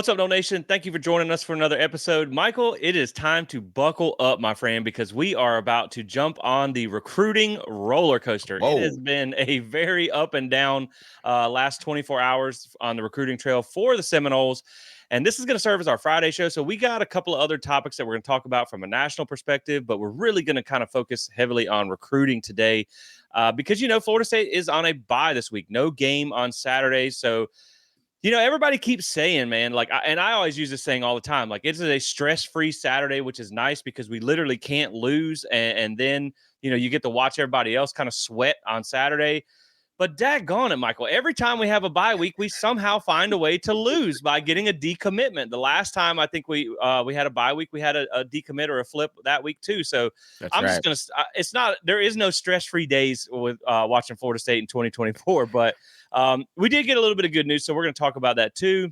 What's up, No Nation? Thank you for joining us for another episode. Michael, it is time to buckle up, my friend, because we are about to jump on the recruiting roller coaster. It has Whoa. been a very up and down last 24 hours on the recruiting trail for the Seminoles. And this is going to serve as our Friday show. So we got a couple of other topics that we're going to talk about from a national perspective, but we're really going to kind of focus heavily on recruiting today because, Florida State is on a bye this week. No game on Saturday. So everybody keeps saying, man, and I always use this saying all the time, like it's a stress-free Saturday, which is nice because we literally can't lose. And then, you get to watch everybody else kind of sweat on Saturday. But daggone it, Michael, every time we have a bye week, we somehow find a way to lose by getting a decommitment. The last time I think we had a bye week, we had a decommit or a flip that week too. So That's I'm right. just going to there is no stress-free days with watching Florida State in 2024. But we did get a little bit of good news. So we're going to talk about that too.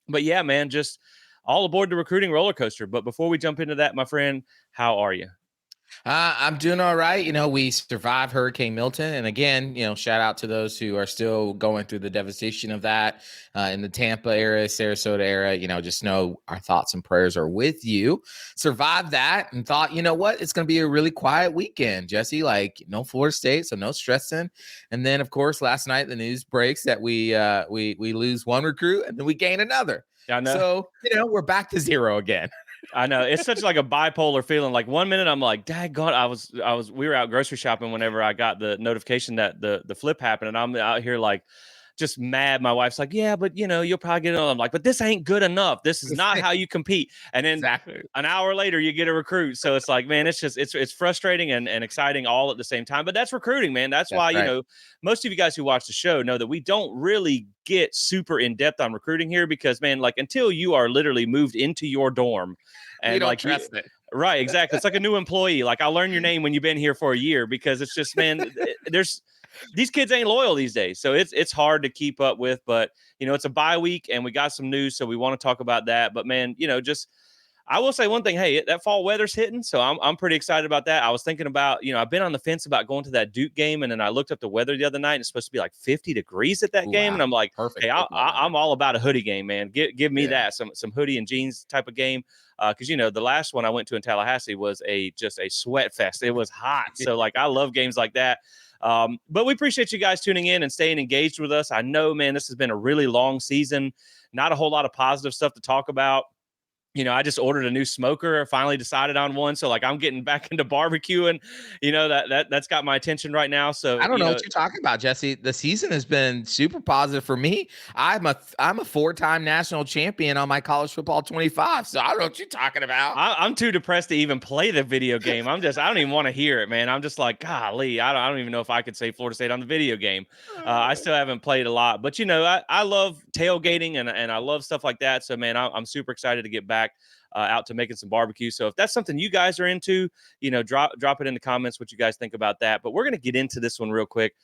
But yeah, man, just all aboard the recruiting roller coaster. But before we jump into that, my friend, how are you? I'm doing all right. We survived Hurricane Milton. And again, shout out to those who are still going through the devastation of that in the Tampa area, Sarasota area. Just know our thoughts and prayers are with you. Survived that and thought, you know what? It's going to be a really quiet weekend, Jesse. Like, no Florida State, so no stressing. And then, of course, last night the news breaks that we lose one recruit and then we gain another. I know. So, we're back to zero again. I know it's such like a bipolar feeling. Like 1 minute I'm like, daggone, we were out grocery shopping whenever I got the notification that the flip happened, and I'm out here like just mad. My wife's like, yeah, but you'll probably get it. I'm like, but this ain't good enough. This is not how you compete. And then Exactly. an hour later you get a recruit. So it's like, man, it's frustrating and exciting all at the same time. But that's recruiting, man. That's why, right. most of you guys who watch the show know that we don't really get super in depth on recruiting here because, man, like until you are literally moved into your dorm and we don't like trust it. Right, exactly. It's like a new employee. Like I'll learn your name when you've been here for a year because it's just, man, these kids ain't loyal these days. So it's hard to keep up with, but it's a bye week and we got some news. So we want to talk about that, but man, I will say one thing. Hey, that fall weather's hitting. So I'm pretty excited about that. I was thinking about, I've been on the fence about going to that Duke game. And then I looked up the weather the other night and it's supposed to be like 50 degrees at that Ooh, game. wow. And I'm like, Perfect. hey, I'm all about a hoodie game, man. Give me that some hoodie and jeans type of game. Because the last one I went to in Tallahassee was just a sweat fest. It was hot, so like I love games like that. But we appreciate you guys tuning in and staying engaged with us. I know, man, this has been a really long season. Not a whole lot of positive stuff to talk about. I just ordered a new smoker. I finally decided on one. So like I'm getting back into barbecuing, that's got my attention right now. So, I don't know what you're talking about, Jesse. The season has been super positive for me. I'm a 4-time national champion on my college football 25. So I don't know what you're talking about. I'm too depressed to even play the video game. I don't even want to hear it, man. I'm just like, golly, I don't even know if I could say Florida State on the video game. I still haven't played a lot, but I love tailgating and I love stuff like that. So man, I'm super excited to get back out to making some barbecue. So if that's something you guys are into, drop it in the comments what you guys think about that. But we're going to get into this one real quick,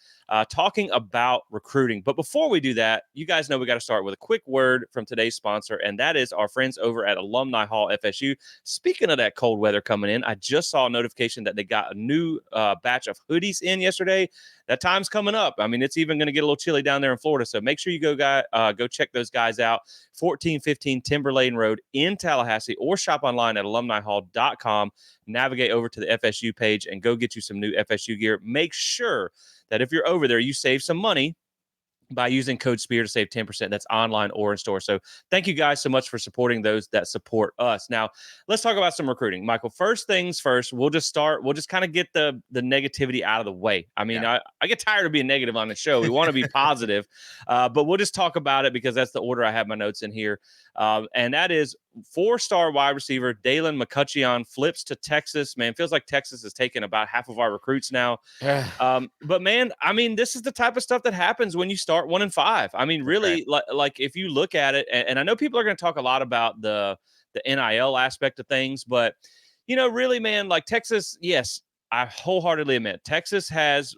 talking about recruiting. But before we do that, you guys know we got to start with a quick word from today's sponsor, and that is our friends over at Alumni Hall FSU. Speaking of that cold weather coming in, I just saw a notification that they got a new batch of hoodies in yesterday. That time's coming up. I mean, it's even going to get a little chilly down there in Florida. So make sure you go check those guys out. 1415 Timberlane Road in Tallahassee, or shop online at alumnihall.com. Navigate over to the FSU page and go get you some new FSU gear. Make sure that if you're over there, you save some money by using code SPEAR to save 10%. That's online or in store. So thank you guys so much for supporting those that support us. Now, let's talk about some recruiting. Michael, first things first, we'll just kind of get the negativity out of the way. I mean, I get tired of being negative on the show. We want to be positive, but we'll just talk about it because that's the order I have my notes in here. And that is 4-star wide receiver Dalen McCutcheon flips to Texas. Man, feels like Texas has taken about half of our recruits now. But man, I mean, this is the type of stuff that happens when you start 1-5. I mean, really, like if you look at it, and I know people are going to talk a lot about the NIL aspect of things, but really, man, like Texas, yes, I wholeheartedly admit Texas has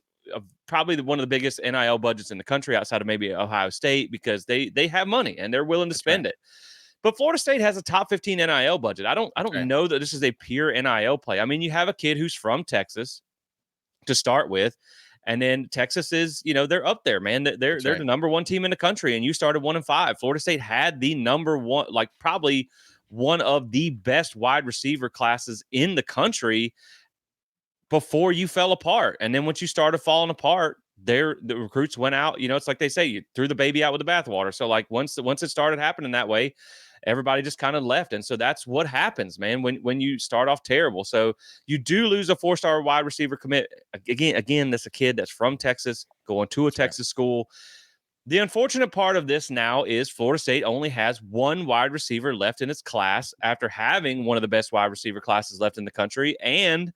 probably one of the biggest NIL budgets in the country outside of maybe Ohio State because they have money and they're willing to spend it. But Florida State has a top 15 NIL budget. I don't know that this is a pure NIL play. I mean, you have a kid who's from Texas to start with. And then Texas is, they're up there, man. They're That's they're right. the number one team in the country, and you started 1-5. Florida State had the number one, like probably one of the best wide receiver classes in the country before you fell apart. And then once you started falling apart, the recruits went out. It's like they say, you threw the baby out with the bathwater. So like once it started happening that way, everybody just kind of left. And so that's what happens, man, when you start off terrible. So you do lose a 4-star wide receiver commit. Again, that's a kid that's from Texas going to a That's right. Texas school. The unfortunate part of this now is Florida State only has one wide receiver left in its class after having one of the best wide receiver classes left in the country. And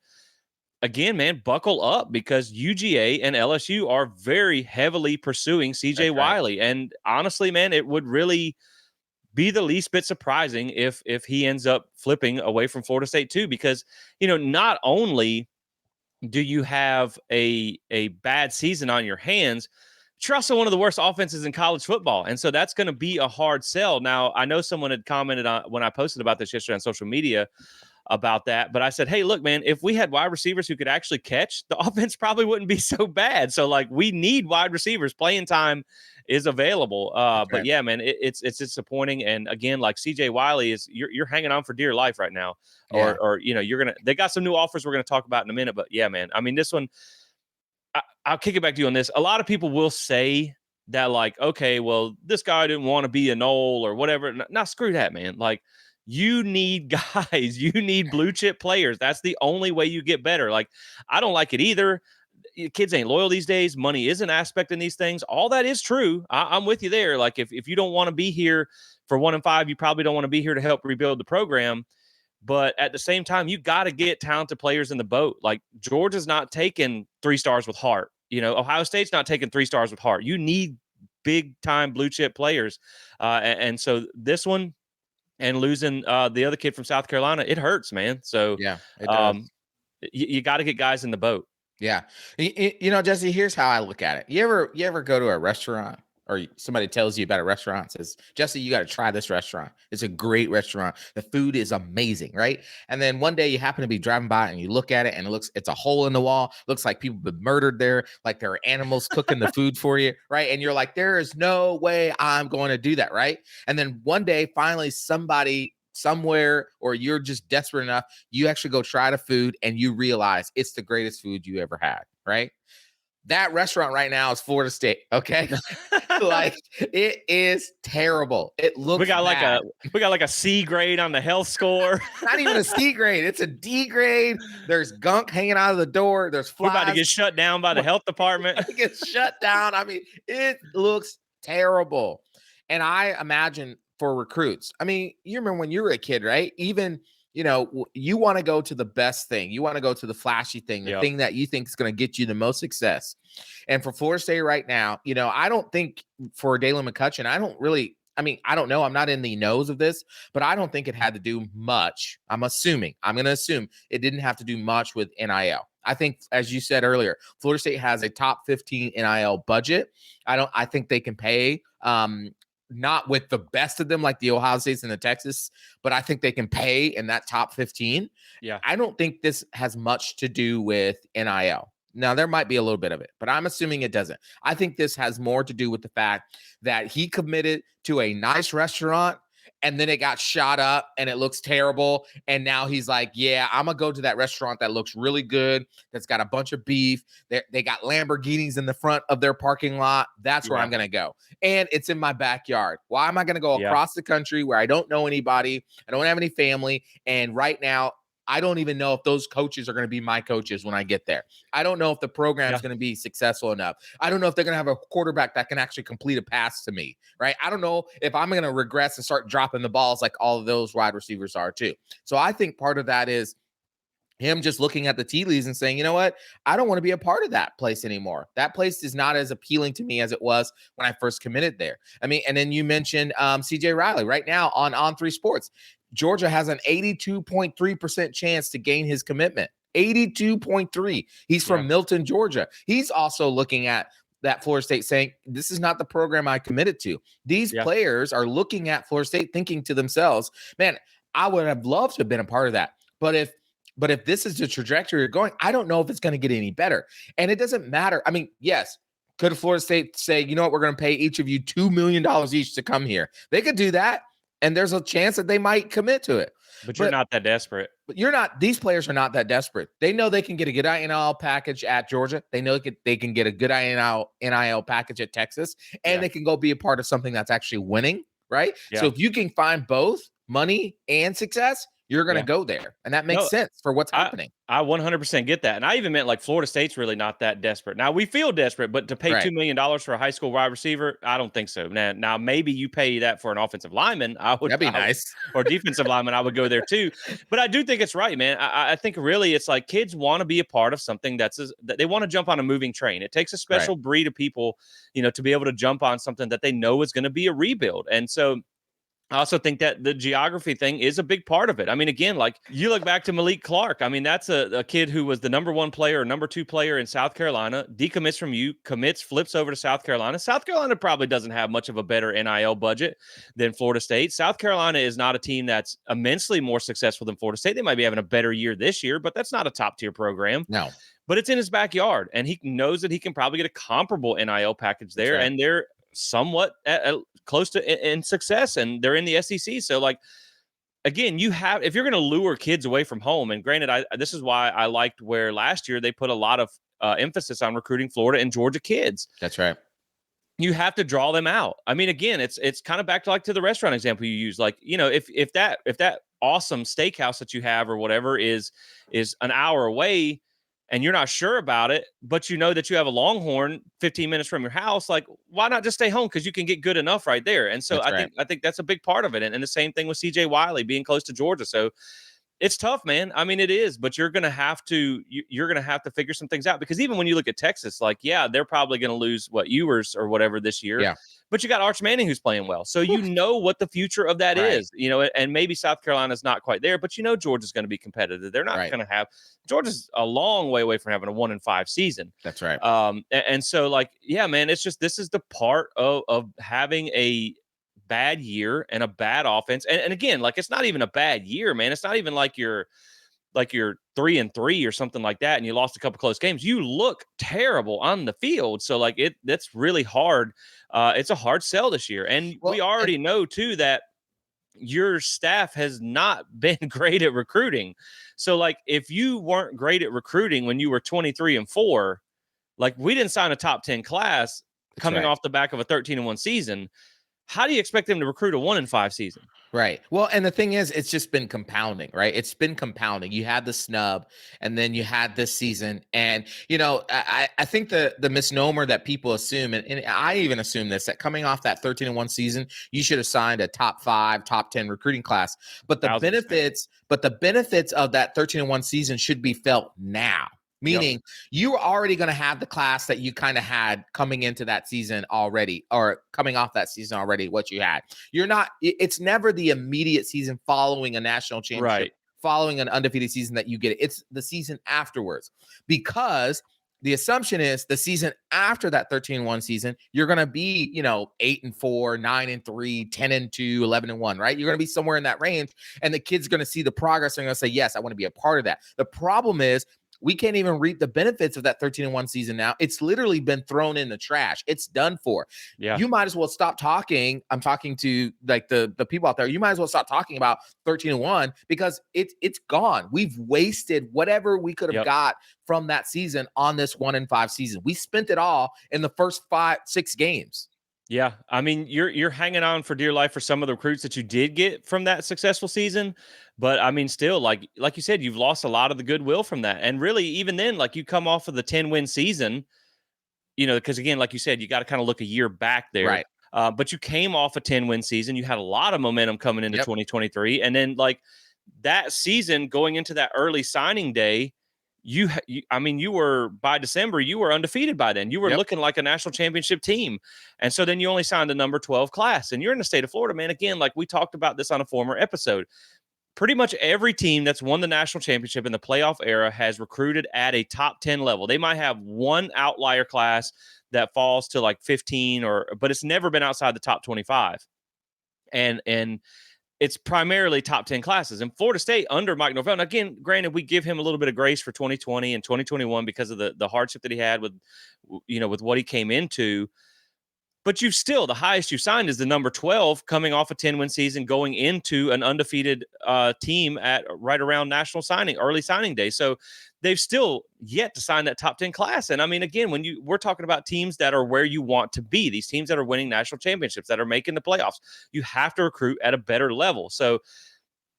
again, man, buckle up because UGA and LSU are very heavily pursuing CJ That's right. Wiley. And honestly, man, it would really be the least bit surprising if he ends up flipping away from Florida State too, because not only do you have a bad season on your hands, but you're also one of the worst offenses in college football, and so that's going to be a hard sell. Now, I know someone had commented on when I posted about this yesterday on social media about that. But I said, hey, look, man, if we had wide receivers who could actually catch, the offense probably wouldn't be so bad. So like we need wide receivers. Playing time is available. That's But right. yeah, man, it's disappointing. And again, like CJ Wiley is you're hanging on for dear life right now. Yeah. Or they got some new offers we're gonna talk about in a minute. But yeah, man, I mean this one, I'll kick it back to you on this. A lot of people will say that, like, okay, well, this guy didn't want to be a Nole or whatever. Now, screw that, man. Like, you need guys, you need blue chip players. That's the only way you get better. Like, I don't like it either. Kids ain't loyal these days. Money is an aspect in these things. All that is true. I'm with you there. Like, if you don't want to be here for 1-5, you probably don't want to be here to help rebuild the program. But at the same time, you got to get talented players in the boat. Like Georgia's not taking 3 stars with heart. Ohio State's not taking 3 stars with heart. You need big time blue chip players. And so this one and losing the other kid from South Carolina, it hurts, man. So Yeah, it does. um, you got to get guys in the boat. Yeah. Jesse, here's how I look at it. You ever go to a restaurant or somebody tells you about a restaurant, says, Jesse, you got to try this restaurant. It's a great restaurant. The food is amazing, right? And then one day you happen to be driving by and you look at it and it's a hole in the wall. Looks like people have been murdered there, like there are animals cooking the food for you, right? And you're like, there is no way I'm going to do that, right? And then one day, finally, somebody somewhere, or you're just desperate enough, you actually go try the food and you realize it's the greatest food you ever had, right? That restaurant right now is Florida State. Okay. Like it is terrible. It looks we got bad. like a C grade on the health score. Not even a C grade. It's a D grade. There's gunk hanging out of the door. There's flies. We're about to get shut down by the health department. It gets shut down. I mean, it looks terrible. And I imagine for recruits, I mean, you remember when you were a kid, right? Even you want to go to the best thing. You want to go to the flashy thing, the thing that you think is going to get you the most success. And for Florida State right now, I don't think for Dalen McCutcheon, I don't know. I'm not in the nose of this, but I don't think it had to do much. I'm going to assume it didn't have to do much with NIL. I think, as you said earlier, Florida State has a top 15 NIL budget. I think they can pay, not with the best of them like the Ohio States and the Texas, but I think they can pay in that top 15. Yeah. I don't think this has much to do with NIL. Now, there might be a little bit of it, but I'm assuming it doesn't. I think this has more to do with the fact that he committed to a nice restaurant and then it got shot up and it looks terrible. And now he's like, yeah, I'm going to go to that restaurant that looks really good, that's got a bunch of beef. They got Lamborghinis in the front of their parking lot. That's where I'm going to go. And it's in my backyard. Why am I going to go across the country where I don't know anybody? I don't have any family. And right now, I don't even know if those coaches are going to be my coaches when I get there. I don't know if the program is going to be successful enough. I don't know if they're going to have a quarterback that can actually complete a pass to me, right? I don't know if I'm going to regress and start dropping the balls like all of those wide receivers are too. So I think part of that is him just looking at the tea leaves and saying, you know what? I don't want to be a part of that place anymore. That place is not as appealing to me as it was when I first committed there. I mean, and then you mentioned CJ Riley right now on 3 Sports. Georgia has an 82.3% chance to gain his commitment. 82.3. He's from Milton, Georgia. He's also looking at that Florida State saying, this is not the program I committed to. These players are looking at Florida State thinking to themselves, man, I would have loved to have been a part of that. But if But if this is the trajectory you're going, I don't know if it's going to get any better. And it doesn't matter. I mean, yes, could Florida State say, you know what, we're going to pay each of you $2 million each to come here? They could do that. And there's a chance that they might commit to it. But you're But not that desperate. you're not, these players are not that desperate. They know they can get a good INL package at Georgia. They know they can get a good NIL package at Texas, and they can go be a part of something that's actually winning, right? Yeah. So if you can find both money and success, you're going to go there. And that makes sense for what's happening. I 100% get that. And I even meant like Florida State's really not that desperate. Now we feel desperate, but to pay $2 million for a high school wide receiver, I don't think so. Now maybe you pay that for an offensive lineman. That'd be nice. Or defensive lineman, I would go there too. But I do think it's right, man. I think really it's like kids want to be a part of something that they want to jump on a moving train. It takes a special breed of people, to be able to jump on something that they know is going to be a rebuild. And so I also think that the geography thing is a big part of it. I mean, again, like you look back to Malik Clark. I mean, that's a kid who was the number 1 player or number 2 player in South Carolina, decommits from you, commits, flips over to South Carolina. South Carolina probably doesn't have much of a better NIL budget than Florida State. South Carolina is not a team that's immensely more successful than Florida State. They might be having a better year this year, but that's not a top tier program. No. But it's in his backyard, and he knows that he can probably get a comparable NIL package there, and they're somewhat close to in success, and they're in the SEC. So like, again, if you're going to lure kids away from home, and granted, this is why I liked where last year they put a lot of emphasis on recruiting Florida and Georgia kids. That's right. You have to draw them out. I mean, again, it's kind of back to the restaurant example you use. Like, if that awesome steakhouse that you have or whatever is an hour away, and you're not sure about it, but you know that you have a Longhorn 15 minutes from your house, like, why not just stay home? Because you can get good enough right there. And so I think that's a big part of it. And the same thing with CJ Wiley being close to Georgia. So it's tough, man. I mean, it is, but you're going to have to figure some things out, because even when you look at Texas, like, yeah, they're probably going to lose Ewers or whatever this year. Yeah. But you got Arch Manning who's playing well. So you know what the future of that is, and maybe South Carolina's not quite there, but Georgia's going to be competitive. They're not going to have – Georgia's a long way away from having a 1-5 season. That's right. And so, like, yeah, man, it's just this is the part of having a bad year and a bad offense. And again, like, it's not even a bad year, man. It's not even like you're 3-3 or something like that, and you lost a couple close games. You look terrible on the field. So like that's really hard. It's a hard sell this year. And we already know too that your staff has not been great at recruiting. So like, if you weren't great at recruiting when you were 23-4, like, we didn't sign a top 10 class coming off the back of a 13-1 season. How do you expect them to recruit a 1-5 season? Right. Well, and the thing is, it's just been compounding, right? It's been compounding. You had the snub, and then you had this season. And, I think the misnomer that people assume, and I even assume this, that coming off that 13-1 season, you should have signed a top 5, top 10 recruiting class. But the benefits of that 13-1 season should be felt now. Meaning you were already going to have the class that you kind of had coming into that season already, or coming off that season already, what you had. It's never the immediate season following a national championship, following an undefeated season that you get it. It's the season afterwards, because the assumption is the season after that 13-1 season, you're going to be, 8-4, 9-3, 10-2, 11-1, right? You're going to be somewhere in that range, and the kid's going to see the progress and going to say, yes, I want to be a part of that. The problem is, we can't even reap the benefits of that 13-1 season now. It's literally been thrown in the trash. It's done for. Yeah. You might as well stop talking. I'm talking to like the people out there. You might as well stop talking about 13-1, because it's gone. We've wasted whatever we could have got from that season on this 1-5 season. We spent it all in the first 5-6 games. Yeah, I mean, you're hanging on for dear life for some of the recruits that you did get from that successful season, but I mean, still, like you said, you've lost a lot of the goodwill from that. And really, even then, like, you come off of the 10-win season, because again, like you said, you got to kind of look a year back there. Right. But you came off a 10-win season. You had a lot of momentum coming into 2023, and then like that season going into that early signing day. You were, by December, you were undefeated by then. You were looking like a national championship team. And so then you only signed the number 12 class, and you're in the state of Florida, man. Again, like we talked about this on a former episode, pretty much every team that's won the national championship in the playoff era has recruited at a top 10 level. They might have one outlier class that falls to like 15 but it's never been outside the top 25. And it's primarily top 10 classes. And Florida State under Mike Norvell, and again, granted, we give him a little bit of grace for 2020 and 2021 because of the hardship that he had with, with what he came into. But you've still, the highest you've signed is the number 12 coming off a 10-win season, going into an undefeated team at right around early signing day. So they've still yet to sign that top 10 class. And I mean, again, we're talking about teams that are where you want to be, these teams that are winning national championships, that are making the playoffs, you have to recruit at a better level. So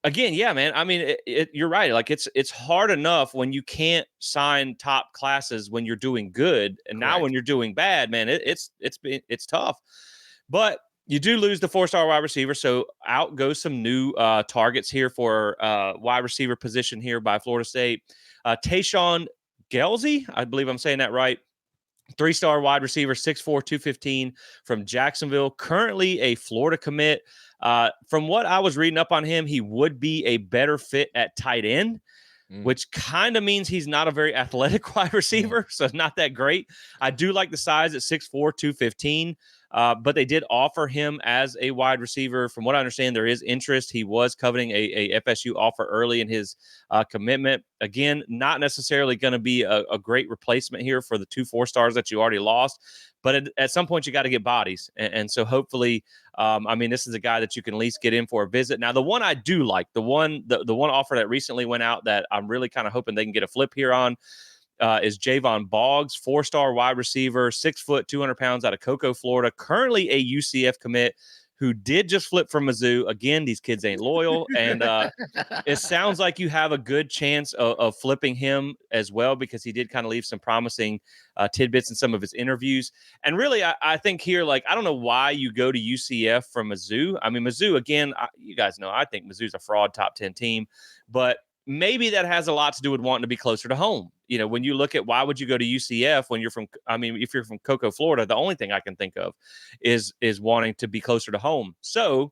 again, yeah, man. I mean, you're right. Like it's hard enough when you can't sign top classes when you're doing good, and now when Correct. you're doing bad, man, it's tough. But you do lose the 4-star wide receiver, so out goes some new targets here for wide receiver position here by Florida State. Tayshawn Gelsey, I believe I'm saying that right. 3-star wide receiver, 6'4", 215 from Jacksonville, currently a Florida commit. From what I was reading up on him, he would be a better fit at tight end, which kind of means he's not a very athletic wide receiver, so it's not that great. I do like the size at 6'4", 215, but they did offer him as a wide receiver. From what I understand, there is interest. He was coveting a FSU offer early in his commitment. Again, not necessarily going to be a great replacement here for the 2 4-stars that you already lost, but at some point you got to get bodies. And so hopefully, I mean, this is a guy that you can at least get in for a visit. Now, the one I do like, the one offer that recently went out that I'm really kind of hoping they can get a flip here on, is Javon Boggs, 4-star wide receiver, 6 foot, 200 pounds out of Cocoa, Florida, currently a UCF commit who did just flip from Mizzou. Again, these kids ain't loyal. And it sounds like you have a good chance of flipping him as well, because he did kind of leave some promising tidbits in some of his interviews. And really, I think here, like, I don't know why you go to UCF from Mizzou. I mean, Mizzou, again, you guys know, I think Mizzou's a fraud top 10 team, but maybe that has a lot to do with wanting to be closer to home. When you look at why would you go to UCF when you're from, I mean, if you're from Cocoa, Florida, the only thing I can think of is wanting to be closer to home. So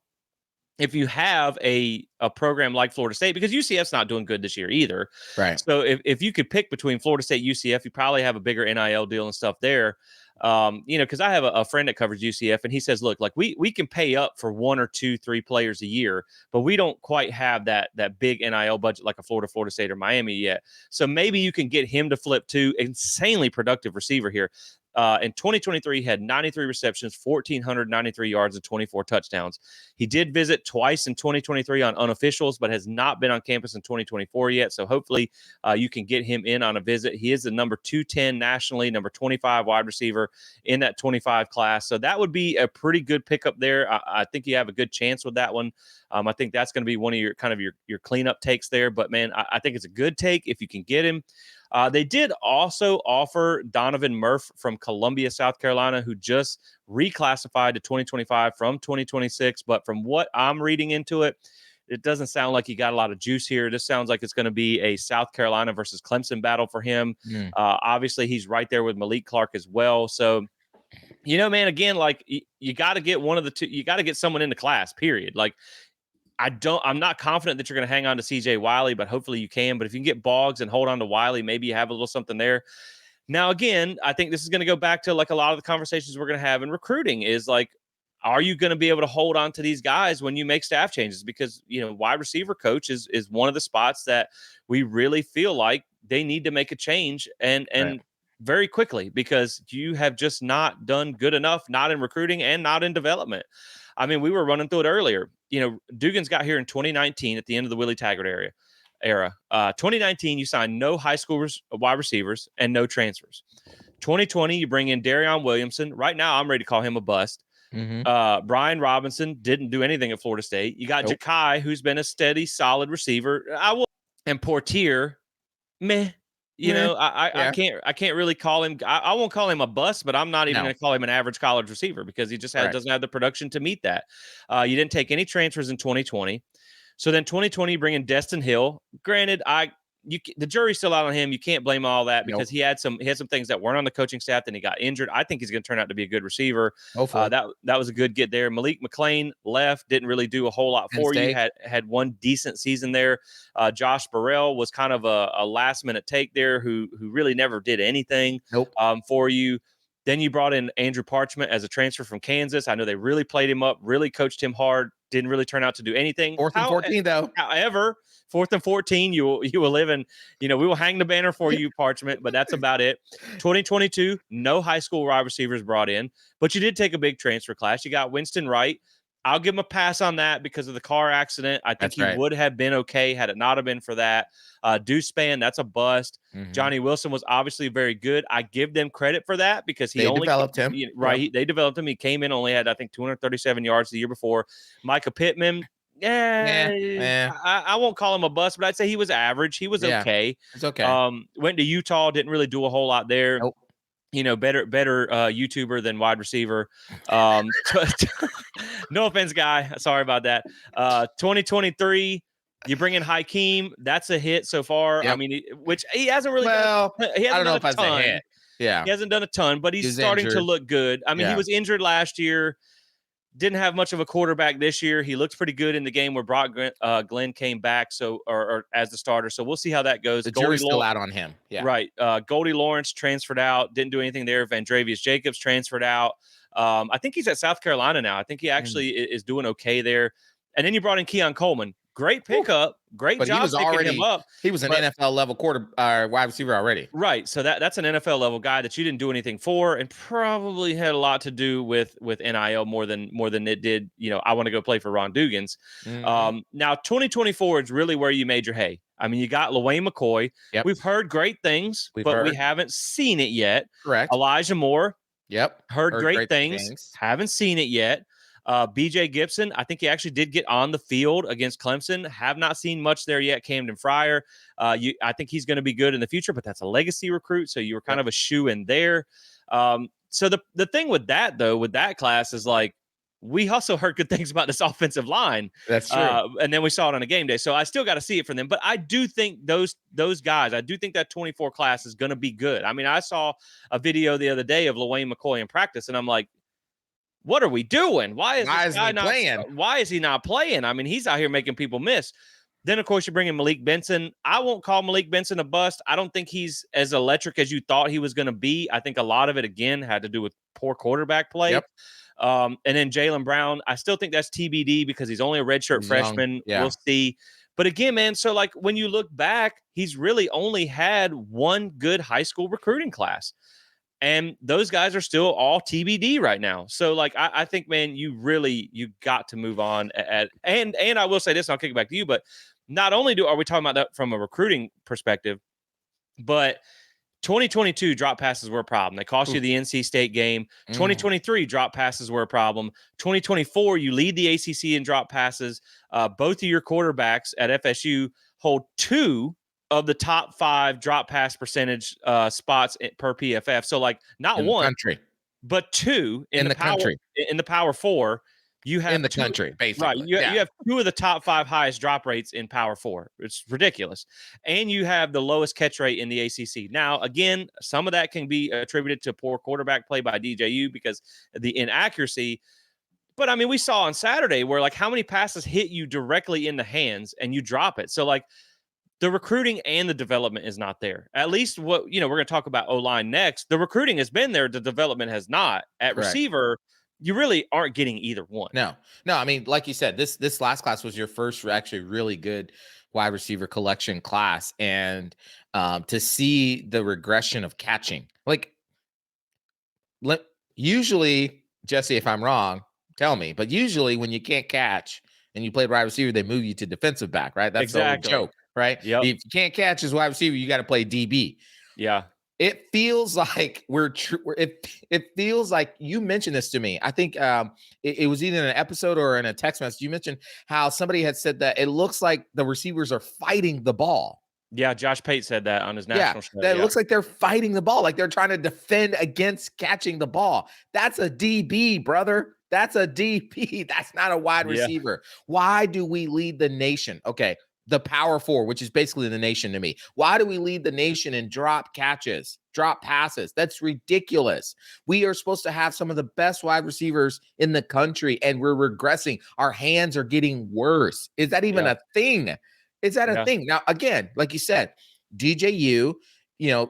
if you have a program like Florida State, because UCF's not doing good this year either. Right. So if you could pick between Florida State, UCF, you probably have a bigger NIL deal and stuff there. Because I have a friend that covers UCF, and he says, look, like we can pay up for 1 or 2, 3 players a year, but we don't quite have that big NIL budget like a Florida State or Miami yet. So maybe you can get him to flip to insanely productive receiver here. In 2023, he had 93 receptions, 1,493 yards, and 24 touchdowns. He did visit twice in 2023 on unofficials, but has not been on campus in 2024 yet. So hopefully you can get him in on a visit. He is the number 210 nationally, number 25 wide receiver in that 25 class. So that would be a pretty good pickup there. I think you have a good chance with that one. I think that's going to be one of your kind of your cleanup takes there. But, man, I think it's a good take if you can get him. They did also offer Donovan Murph from Columbia, South Carolina, who just reclassified to 2025 from 2026. But from what I'm reading into it, it doesn't sound like he got a lot of juice here. This sounds like it's going to be a South Carolina versus Clemson battle for him. Obviously, he's right there with Malik Clark as well. So, man, again, like you got to get one of the two. You got to get someone in the class, period. Like, I'm not confident that you're going to hang on to CJ Wiley, but hopefully you can. But if you can get Boggs and hold on to Wiley, maybe you have a little something there. Now, again, I think this is going to go back to like a lot of the conversations we're going to have in recruiting is like, are you going to be able to hold on to these guys when you make staff changes? Because, wide receiver coach is one of the spots that we really feel like they need to make a change and Right. very quickly, because you have just not done good enough, not in recruiting and not in development. I mean, we were running through it earlier. Dugan's got here in 2019 at the end of the Willie Taggart era. 2019, you signed no high school wide receivers and no transfers. 2020, you bring in Darion Williamson. Right now, I'm ready to call him a bust. Brian Robinson didn't do anything at Florida State. You got Ja'Kai, who's been a steady, solid receiver. And Portier, meh. I can't really call him. I won't call him a bust, but I'm not even going to call him an average college receiver because he just doesn't have the production to meet that. You didn't take any transfers in 2020. So then 2020, you bring in Destin Hill. Granted, the jury's still out on him. You can't blame all that because he had some things that weren't on the coaching staff. Then he got injured. I think he's going to turn out to be a good receiver. Hopefully. That was a good get there. Malik McClain left, didn't really do a whole lot for you. Had one decent season there. Josh Burrell was kind of a last minute take there who really never did anything for you. Then you brought in Andrew Parchment as a transfer from Kansas. I know they really played him up, really coached him hard. didn't really turn out to do anything. 4th and 14 though. However, 4th and 14, you will live in, we will hang the banner for you, Parchment, but that's about it. 2022, no high school wide receivers brought in, but you did take a big transfer class. You got Winston Wright. I'll give him a pass on that because of the car accident. I think That's he right. would have been okay had it not have been for that. Deuce Span, that's a bust. Johnny Wilson was obviously very good. I give them credit for that because They developed him. Right. They developed him. He came in, only had, I think, 237 yards the year before. Micah Pittman, Yeah. I won't call him a bust, but I'd say he was average. He was okay. It's okay. Went to Utah, didn't really do a whole lot there. Nope. Better YouTuber than wide receiver. No offense, guy. Sorry about that. 2023, you bring in Hakeem. That's a hit so far. Yep. I mean, which he hasn't really Well, done. He hasn't I don't know done if that's a hit. Yeah. He hasn't done a ton, but he's starting to look good. I mean, he was injured last year. Didn't have much of a quarterback this year. He looked pretty good in the game where Brock Glenn came back, or as the starter. So we'll see how that goes. The jury's still out on him. Yeah. Right. Goldie Lawrence transferred out. Didn't do anything there. Vandravius Jacobs transferred out. I think he's at South Carolina now. I think he actually is doing okay there. And then you brought in Keon Coleman. Great pickup. Great job picking him up. He was an NFL level wide receiver already. Right. So that's an NFL level guy that you didn't do anything for, and probably had a lot to do with NIL more than it did. I want to go play for Ron Dugans. Now 2024 is really where you made your hay. I mean, you got LaWayne McCoy. Yep. We've heard great things, but we haven't seen it yet. Correct. Elijah Moore. Yep. Heard great things. Haven't seen it yet. BJ Gibson, I think he actually did get on the field against Clemson. Have not seen much there yet. Camden Fryer, I think he's going to be good in the future, but that's a legacy recruit, so you were kind of a shoe in there. So the thing with that, though, with that class is like, we also heard good things about this offensive line. That's true. And then we saw it on a game day. So I still got to see it from them. But I do think those guys, I do think that 24 class is going to be good. I mean, I saw a video the other day of LaWayne McCoy in practice, and I'm like, what are we doing? Why is he not playing? Why is he not playing? I mean, he's out here making people miss. Then, of course, you bring in Malik Benson. I won't call Malik Benson a bust. I don't think he's as electric as you thought he was going to be. I think a lot of it, again, had to do with poor quarterback play. Yep. And then Jaylen Brown, I still think that's TBD because he's only a redshirt freshman. Yeah. We'll see. But again, man, so like when you look back, he's really only had one good high school recruiting class. And those guys are still all TBD right now. So, like, I think, man, you got to move on. And I will say this, and I'll kick it back to you, but not only are we talking about that from a recruiting perspective, but 2022 drop passes were a problem. They cost you the NC State game. 2023 drop passes were a problem. 2024, you lead the ACC in drop passes. Both of your quarterbacks at FSU hold 2 of the top 5 drop pass percentage spots per PFF. So, like, not one country, but 2 in the country. In the Power 4, you have in the country, basically. Right. You have 2 of the top 5 highest drop rates in Power 4. It's ridiculous. And you have the lowest catch rate in the ACC. Now, again, some of that can be attributed to poor quarterback play by DJU because of the inaccuracy. But, I mean, we saw on Saturday where, like, how many passes hit you directly in the hands and you drop it. So, like, the recruiting and the development is not there. At least we're going to talk about O-line next. The recruiting has been there. The development has not. At Correct. Receiver, you really aren't getting either one. No. I mean, like you said, this last class was your first actually really good wide receiver collection class. And to see the regression of catching, like usually, Jesse, if I'm wrong, tell me, but usually when you can't catch and you play wide receiver, they move you to defensive back, right? That's exactly the joke. Right? Yep. If you can't catch as wide receiver, you got to play DB. Yeah. It feels like it feels like you mentioned this to me. I think it was either in an episode or in a text message. You mentioned how somebody had said that it looks like the receivers are fighting the ball. Yeah, Josh Pate said that on his national show. That it looks like they're fighting the ball, like they're trying to defend against catching the ball. That's a DB, brother. That's a DB. That's not a wide receiver. Why do we lead the nation? Okay. The Power 4, which is basically the nation to me. Why do we lead the nation in drop catches, drop passes? That's ridiculous. We are supposed to have some of the best wide receivers in the country, and we're regressing. Our hands are getting worse. Is that even a thing? Is that a thing? Now, again, like you said, DJU,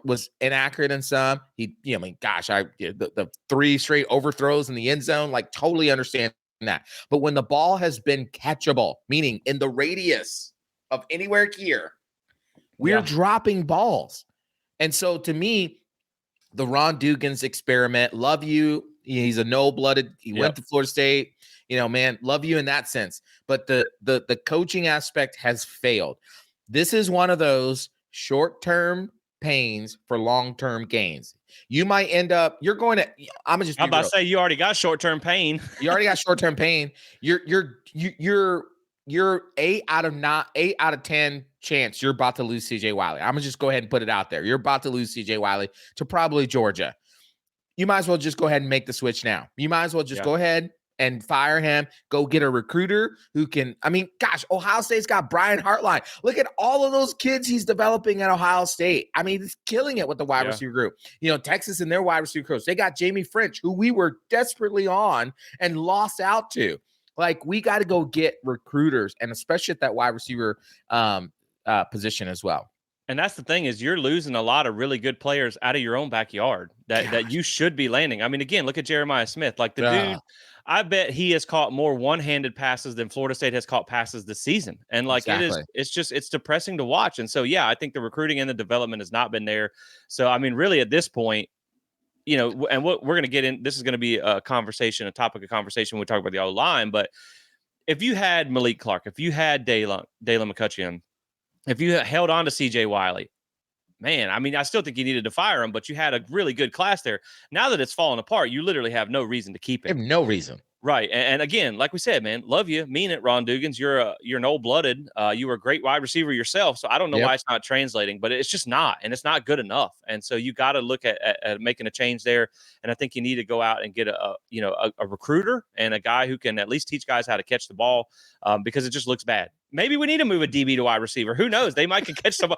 was inaccurate in some. The 3 straight overthrows in the end zone, like totally understand that. But when the ball has been catchable, meaning in the radius of anywhere here, we're Yeah. dropping balls. And so to me, the Ron Dugans experiment, love you. He's a no-blooded. He Yep. went to Florida State. Man, love you in that sense. But the coaching aspect has failed. This is one of those short-term pains for long-term gains. You might end up, you're going to, I'm gonna just I'm be about to real. say you already got short-term pain. You already got short-term pain. You're 8 out of 10 chance you're about to lose CJ Wiley. I'm gonna just go ahead and put it out there. You're about to lose CJ Wiley to probably Georgia. You might as well just go ahead and make the switch now. You might as well just go ahead and fire him. Go get a recruiter who can. I mean, gosh, Ohio State's got Brian Hartline. Look at all of those kids he's developing at Ohio State. I mean, he's killing it with the wide receiver group. Texas and their wide receiver coach. They got Jamie French, who we were desperately on and lost out to. Like, we got to go get recruiters, and especially at that wide receiver position as well. And that's the thing, is you're losing a lot of really good players out of your own backyard that you should be landing. I mean, again, look at Jeremiah Smith. Like, the dude, I bet he has caught more one-handed passes than Florida State has caught passes this season. And like, Exactly. it's depressing to watch. And so, yeah, I think the recruiting and the development has not been there. So, I mean, really at this point, and what we're going to get in, this is going to be a topic of conversation when we talk about the O-line. But if you had Malik Clark, if you had Dalen McCutcheon, if you held on to CJ Wiley, man, I mean, I still think you needed to fire him, but you had a really good class there. Now that it's fallen apart, you literally have no reason to keep him. You have no reason. Right. And again, like we said, man, love you, mean it, Ron Dugans. You're an old-blooded. You were a great wide receiver yourself. So I don't know why it's not translating, but it's just not, and it's not good enough. And so you got to look at making a change there. And I think you need to go out and get a recruiter and a guy who can at least teach guys how to catch the ball, because it just looks bad. Maybe we need to move a DB to wide receiver. Who knows? They might can catch some.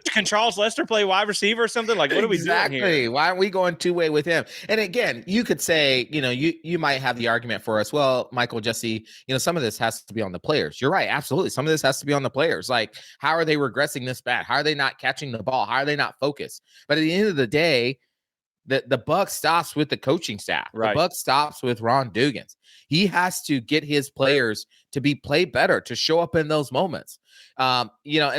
Can Charles Lester play wide receiver or something? Like, what are we doing here? Why aren't we going two-way with him? And again, you could say, you might have the argument for us. Well, Michael, Jesse, some of this has to be on the players. You're right. Absolutely. Some of this has to be on the players. Like, how are they regressing this bad? How are they not catching the ball? How are they not focused? But at the end of the day, the buck stops with the coaching staff. Right. The buck stops with Ron Dugans. He has to get his players to play better, to show up in those moments. And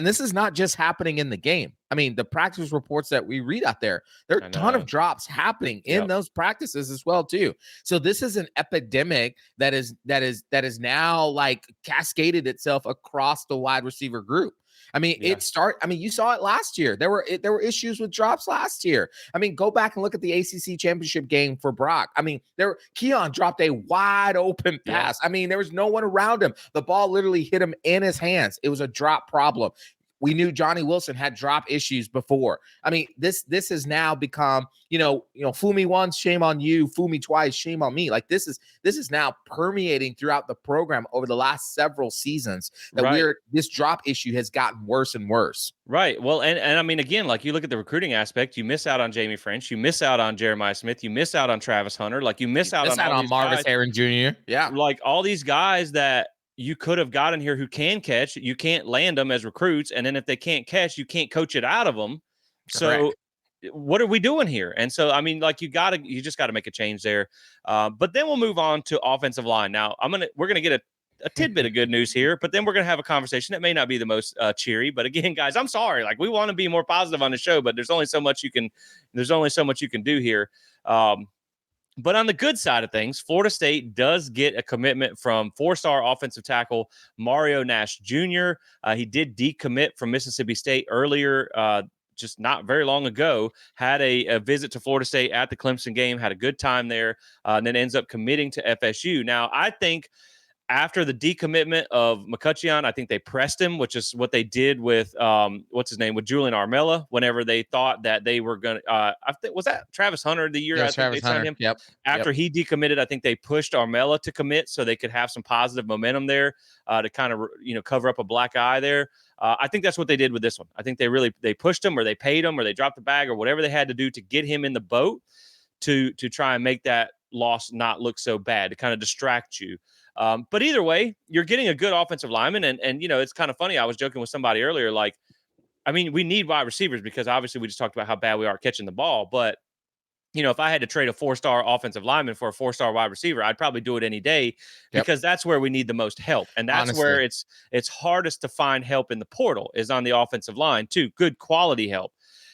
this is not just happening in the game. I mean, the practice reports that we read out there are a ton of drops happening in those practices as well too. So this is an epidemic that is now like cascaded itself across the wide receiver group. I mean, you saw it last year. There were issues with drops last year. I mean, go back and look at the ACC championship game for Brock. I mean, Keon dropped a wide open pass. I mean, there was no one around him. The ball literally hit him in his hands. It was a drop problem. We knew Johnny Wilson had drop issues before. I mean, this has now become, fool me once, shame on you. Fool me twice, shame on me. Like, this is now permeating throughout the program over the last several seasons. That this drop issue has gotten worse and worse. Right. Well, and I mean, again, like, you look at the recruiting aspect, you miss out on Jamie French, you miss out on Jeremiah Smith, you miss out on Travis Hunter, like, you miss out on Marvis Aaron Jr. Yeah, like all these guys that you could have gotten here who can catch. You can't land them as recruits, and then if they can't catch, you can't coach it out of them. So what are we doing here? And so, I mean, like, you just got to make a change there. But then we'll move on to offensive line. Now, we're gonna get a tidbit of good news here, but then we're gonna have a conversation that may not be the most cheery. But again, guys, I'm sorry. Like, we want to be more positive on the show, but there's only so much you can do here. But on the good side of things, Florida State does get a commitment from 4-star offensive tackle Mario Nash Jr. He did decommit from Mississippi State earlier, just not very long ago. Had a visit to Florida State at the Clemson game, had a good time there, and then ends up committing to FSU. Now, I think after the decommitment of McCutcheon, I think they pressed him, which is what they did with with Julian Armella. Whenever they thought that they were going to, I think, was that Travis Hunter the year? Yeah, I think they signed him. Yep. After he decommitted, I think they pushed Armella to commit so they could have some positive momentum there, to kind of cover up a black eye there. I think that's what they did with this one. I think they pushed him, or they paid him, or they dropped the bag, or whatever they had to do to get him in the boat to try and make that loss not look so bad, to kind of distract you. But either way, you're getting a good offensive lineman. And it's kind of funny. I was joking with somebody earlier. Like, I mean, we need wide receivers because obviously we just talked about how bad we are catching the ball. But, if I had to trade a 4-star offensive lineman for a 4-star wide receiver, I'd probably do it any day Yep. because that's where we need the most help. And that's where Honestly. it's hardest to find help in the portal is on the offensive line too. Good quality help.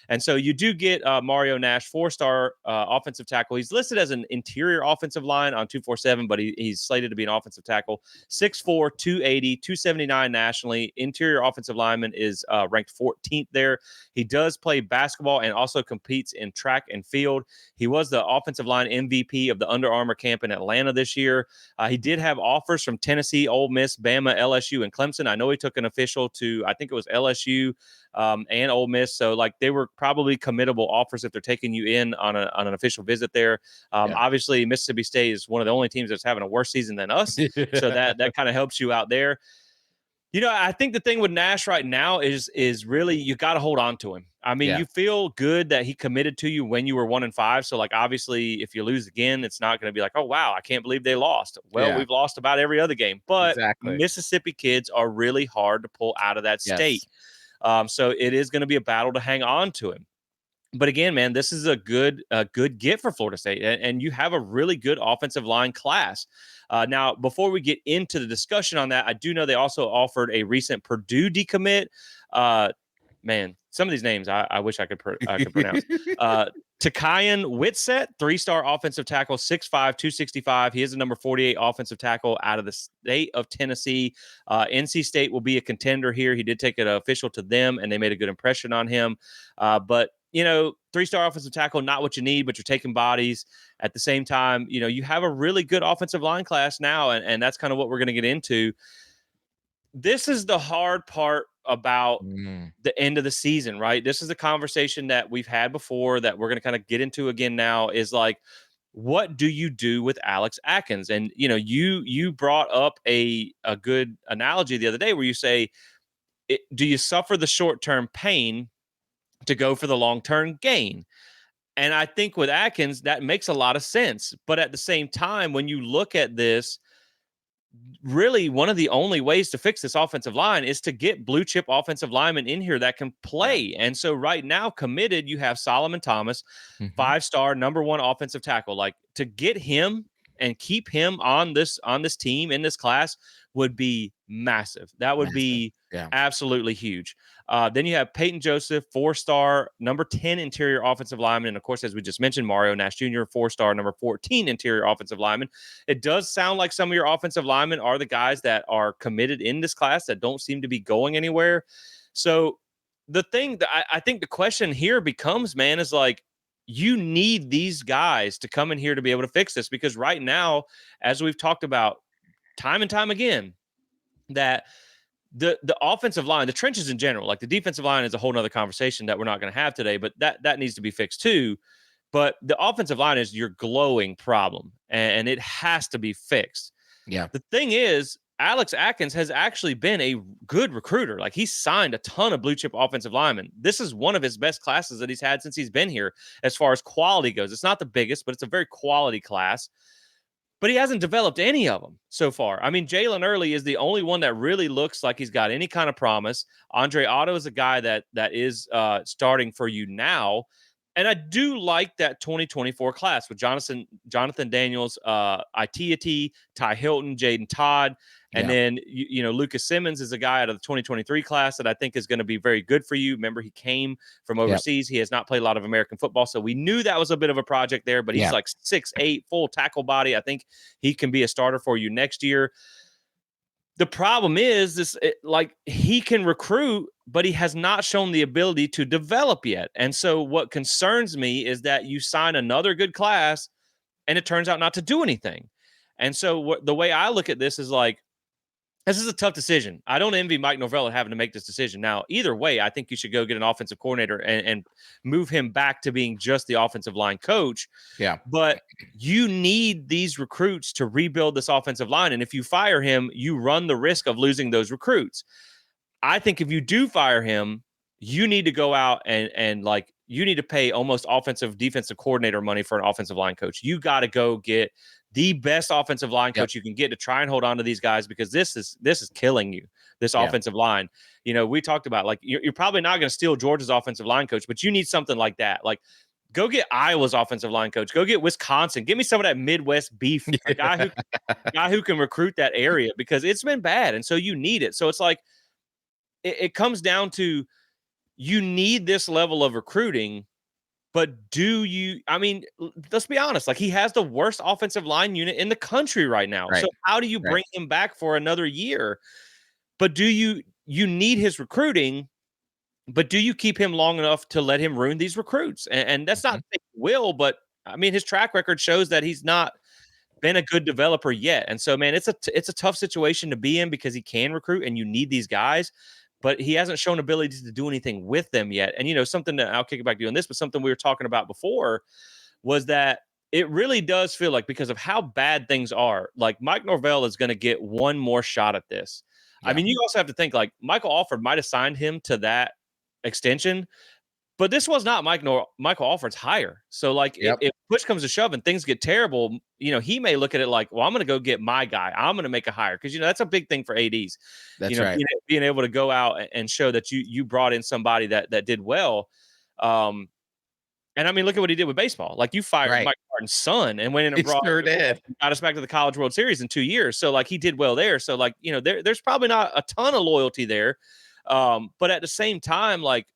And so you do get Mario Nash, 4-star offensive tackle. He's listed as an interior offensive line on 247, but he's slated to be an offensive tackle. 6'4", 280, 279 nationally. Interior offensive lineman is ranked 14th there. He does play basketball and also competes in track and field. He was the offensive line MVP of the Under Armour camp in Atlanta this year. He did have offers from Tennessee, Ole Miss, Bama, LSU, and Clemson. I know he took an official to, I think it was LSU and Ole Miss. So like they were probably committable offers if they're taking you in on an official visit there. Yeah. Obviously, Mississippi State is one of the only teams that's having a worse season than us. So that kind of helps you out there. I think the thing with Nash right now is really you got to hold on to him. I mean, Yeah. you feel good that he committed to you when you were 1-5. So, like, obviously, if you lose again, it's not going to be like, oh wow, I can't believe they lost. Well, Yeah. we've lost about every other game, but Exactly. Mississippi kids are really hard to pull out of that state. Yes. So it is going to be a battle to hang on to him. But again, man, this is a good get for Florida State, and you have a really good offensive line class. Now, before we get into the discussion on that, I do know they also offered a recent Purdue decommit. Man, some of these names I wish I could pronounce. Takayan Whitset, 3-star offensive tackle, 6'5", 265. He is the number 48 offensive tackle out of the state of Tennessee. NC State will be a contender here. He did take it official to them, and they made a good impression on him. But 3-star offensive tackle, not what you need, but you're taking bodies. At the same time, you have a really good offensive line class now, and that's kind of what we're going to get into. This is the hard part about the end of the season, right? This is a conversation that we've had before that we're going to kind of get into again now is like, what do you do with Alex Atkins? And, you brought up a good analogy the other day where you say, do you suffer the short-term pain to go for the long-term gain? And I think with Atkins, that makes a lot of sense. But at the same time, when you look at this, really one of the only ways to fix this offensive line is to get blue chip offensive linemen in here that can play. Yeah. And so right now committed, you have Solomon Thomas, 5-star number 1 offensive tackle. Like to get him and keep him on this team in this class would be massive. That would be absolutely huge. Then you have Peyton Joseph, 4-star, number 10 interior offensive lineman. And of course, as we just mentioned, Mario Nash Jr., 4-star, number 14 interior offensive lineman. It does sound like some of your offensive linemen are the guys that are committed in this class that don't seem to be going anywhere. So the thing that I think the question here becomes, man, is like, you need these guys to come in here to be able to fix this, because right now, as we've talked about time and time again, that the offensive line, the trenches in general, like the defensive line is a whole nother conversation that we're not going to have today, but that needs to be fixed too. But the offensive line is your glowing problem, and it has to be fixed. Yeah. The thing is, Alex Atkins has actually been a good recruiter. Like he's signed a ton of blue chip offensive linemen. This is one of his best classes that he's had since he's been here as far as quality goes. It's not the biggest, but it's a very quality class. But he hasn't developed any of them so far. I mean, Jalen Early is the only one that really looks like he's got any kind of promise. Andre Otto is a guy that is starting for you now. And I do like that 2024 class with Jonathan Daniels, Itiati, Ty Hilton, Jaden Todd. And then, Lucas Simmons is a guy out of the 2023 class that I think is going to be very good for you. Remember, he came from overseas. He has not played a lot of American football. So we knew that was a bit of a project there, but he's like 6'8", full tackle body. I think he can be a starter for you next year. The problem is he can recruit, but he has not shown the ability to develop yet. And so what concerns me is that you sign another good class and it turns out not to do anything. And so the way I look at this is like, this is a tough decision. I don't envy Mike Norvell having to make this decision. Now, either way, I think you should go get an offensive coordinator and move him back to being just the offensive line coach. Yeah. But you need these recruits to rebuild this offensive line. And if you fire him, you run the risk of losing those recruits. I think if you do fire him, you need to go out and you need to pay almost offensive defensive coordinator money for an offensive line coach. You got to go get the best offensive line coach you can get to try and hold on to these guys, because this is killing you, this offensive line. We talked about, like, you're probably not going to steal Georgia's offensive line coach, but you need something like that. Like, Go get Iowa's offensive line coach. Go get Wisconsin. Give me some of that Midwest beef. A guy who can recruit that area because it's been bad, and so you need it. So it's like it comes down to you need this level of recruiting, but do you? I mean, let's be honest. Like he has the worst offensive line unit in the country right now. Right. So how do you Right. bring him back for another year? But do you need his recruiting? But do you keep him long enough to let him ruin these recruits? And that's not Mhm. to say he will, but I mean his track record shows that he's not been a good developer yet. And so, man, it's a tough situation to be in because he can recruit and you need these guys, but he hasn't shown ability to do anything with them yet. And something that I'll kick it back to you on this, but something we were talking about before was that it really does feel like because of how bad things are, like Mike Norvell is going to get one more shot at this. I Yeah. mean, you also have to think like Michael Alford might have signed him to that extension, but this was not Michael Alford's hire. So, like, Yep. if push comes to shove and things get terrible, he may look at it like, well, I'm going to go get my guy. I'm going to make a hire because that's a big thing for ads. That's right. Being able to go out and show that you brought in somebody that did well. And I mean, look at what he did with baseball. Like you fired Right. Mike Martin's son and went in and It brought sure did. got us back to the College World Series in 2 years. So like he did well there. So like there's probably not a ton of loyalty there, but at the same time, like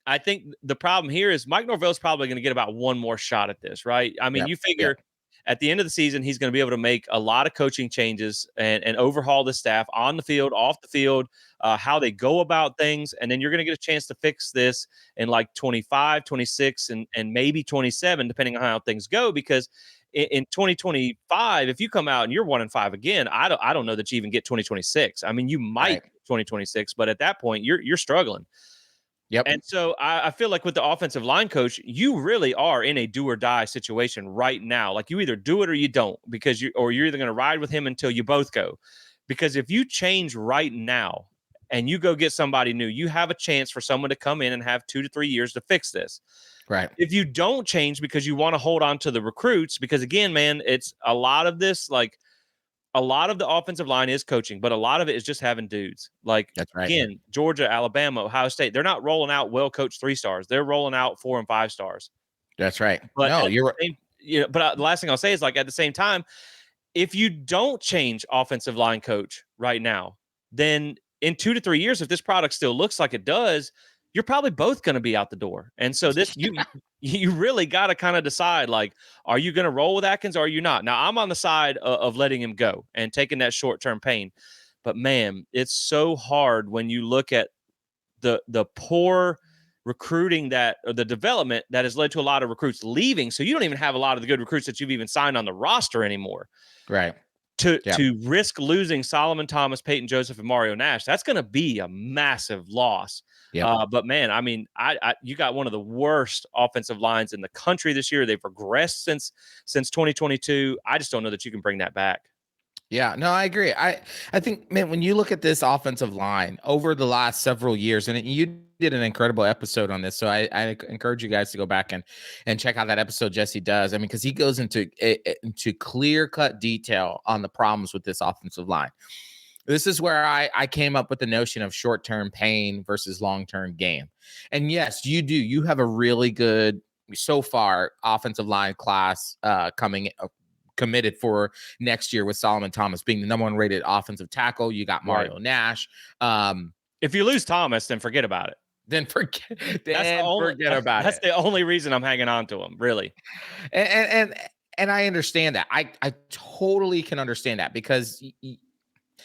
I think the problem here is Mike Norvell's probably going to get about one more shot at this, right? I mean, Yep. you figure Yep. at the end of the season, he's going to be able to make a lot of coaching changes and overhaul the staff on the field, off the field, how they go about things. And then you're going to get a chance to fix this in like 25, 26, and maybe 27, depending on how things go. Because in 2025, if you come out and you're 1-5 again, I don't know that you even get 2026. I mean, you might Right. 2026, but at that point, you're struggling. Yep. And so I feel like with the offensive line coach, you really are in a do or die situation right now. Like you either do it or you don't, because you're either going to ride with him until you both go. Because if you change right now and you go get somebody new, you have a chance for someone to come in and have 2 to 3 years to fix this. Right. If you don't change because you want to hold on to the recruits, because again, man, it's a lot of this, like a lot of the offensive line is coaching, but a lot of it is just having dudes. Like That's right. again, Georgia, Alabama, Ohio State, they're not rolling out well-coached 3 stars. They're rolling out 4 and 5 stars. That's right. But No, at you're the right. same, the last thing I'll say is like at the same time, if you don't change offensive line coach right now, then in 2 to 3 years, if this product still looks like it does, you're probably both going to be out the door. And so this you really got to kind of decide like, are you going to roll with Atkins or are you not? Now I'm on the side of letting him go and taking that short-term pain. But man, it's so hard when you look at the poor recruiting or the development that has led to a lot of recruits leaving. So you don't even have a lot of the good recruits that you've even signed on the roster anymore. Right. To Yeah. risk losing Solomon Thomas, Peyton Joseph, and Mario Nash, that's going to be a massive loss. Yep. But man, I mean, you got one of the worst offensive lines in the country this year. They've regressed since 2022. I just don't know that you can bring that back. Yeah, no, I agree. I think, man, when you look at this offensive line over the last several years, and you did an incredible episode on this, so I encourage you guys to go back and check out that episode Jesse does. I mean, because he goes into clear cut detail on the problems with this offensive line. This is where I came up with the notion of short term pain versus long term gain. And yes, you do. You have a really good so far offensive line class coming committed for next year with Solomon Thomas being the number 1 rated offensive tackle. You got Mario Nash. If you lose Thomas, then forget about it. Then forget about that's it. the only reason I'm hanging on to him, really. And I understand that. I totally can understand that because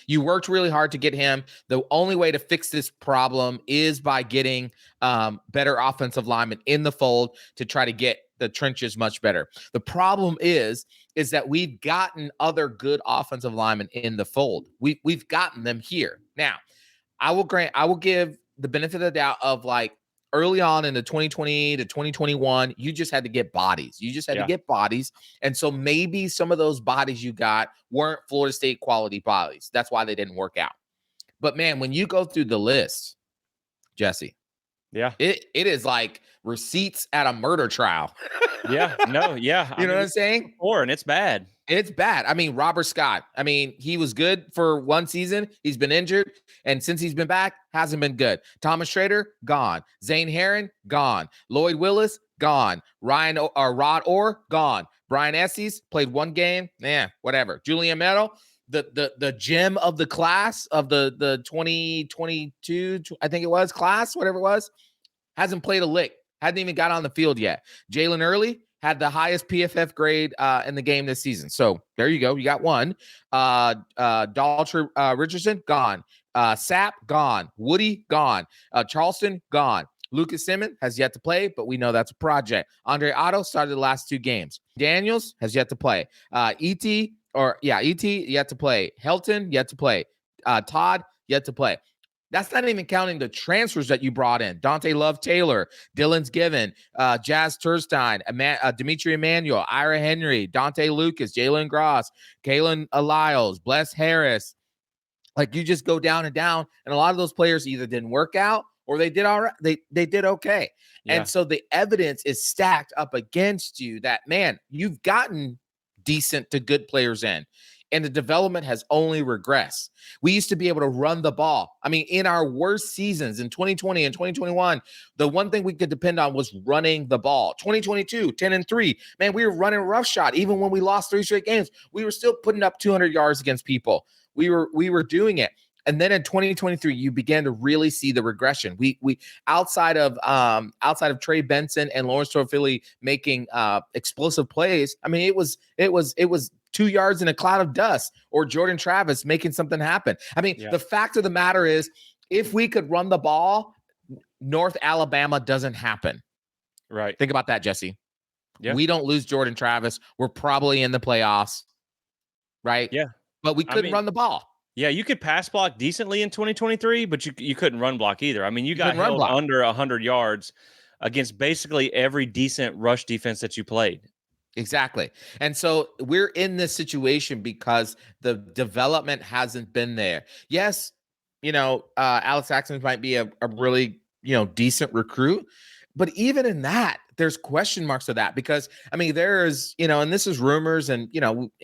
you worked really hard to get him. The only way to fix this problem is by getting better offensive linemen in the fold to try to get the trenches much better. The problem is that we've gotten other good offensive linemen in the fold. We've gotten them here. Now, I will give the benefit of the doubt of like early on in the 2020 to 2021, you just had to get bodies. You just had to get bodies. And so maybe some of those bodies you got weren't Florida State quality bodies. That's why they didn't work out. But man, when you go through the list, Jesse, it is like receipts at a murder trial. You know what I'm saying? And it's bad. It's bad. I mean, Robert Scott, I mean, he was good for 1 season. He's been injured. And since he's been back, hasn't been good. Thomas Schrader, gone. Zane Herron, gone. Lloyd Willis, gone. Rod Orr, gone. Brian Estes played one game, whatever. Julian Meadow, the gem of the class of the 2022, I think it was, class, whatever it was, hasn't played a lick. Hadn't even got on the field yet. Jalen Early had the highest PFF grade in the game this season. So there you go. You got one. Daltrey Richardson, gone. Sapp, gone. Woody, gone. Charleston, gone. Lucas Simmons has yet to play, but we know that's a project. Andre Otto started the last 2 games. Daniels has yet to play. E.T., yet to play. Helton, yet to play. Todd, yet to play. That's not even counting the transfers that you brought in. Dante Love-Taylor, Dylan's Given, Jazz Turstein, Dimitri Emmanuel, Ira Henry, Dante Lucas, Jalen Gross, Kalen Lyles, Bless Harris. Like, you just go down and down, and a lot of those players either didn't work out or they did all right. They did okay. Yeah. And so the evidence is stacked up against you that, man, you've gotten decent to good players in, and the development has only regressed. We used to be able to run the ball. I mean, in our worst seasons in 2020 and 2021, the one thing we could depend on was running the ball. 2022, 10-3. Man, we were running roughshod. Even when we lost 3 straight games, we were still putting up 200 yards against people. We were doing it. And then in 2023, you began to really see the regression. We outside of Trey Benson and Lawrence Toafili making explosive plays. I mean, it was 2 yards in a cloud of dust, or Jordan Travis making something happen. I mean, The fact of the matter is, if we could run the ball, North Alabama doesn't happen. Right. Think about that, Jesse. Yeah. We don't lose Jordan Travis. We're probably in the playoffs. Right. Yeah. But we couldn't run the ball. Yeah, you could pass block decently in 2023, but you couldn't run block either. I mean, you got held under 100 yards against basically every decent rush defense that you played. Exactly. And so we're in this situation because the development hasn't been there. Yes, Alex Saxon might be a really, decent recruit, but even in that, there's question marks to that, because I mean, there's, and this is rumors, and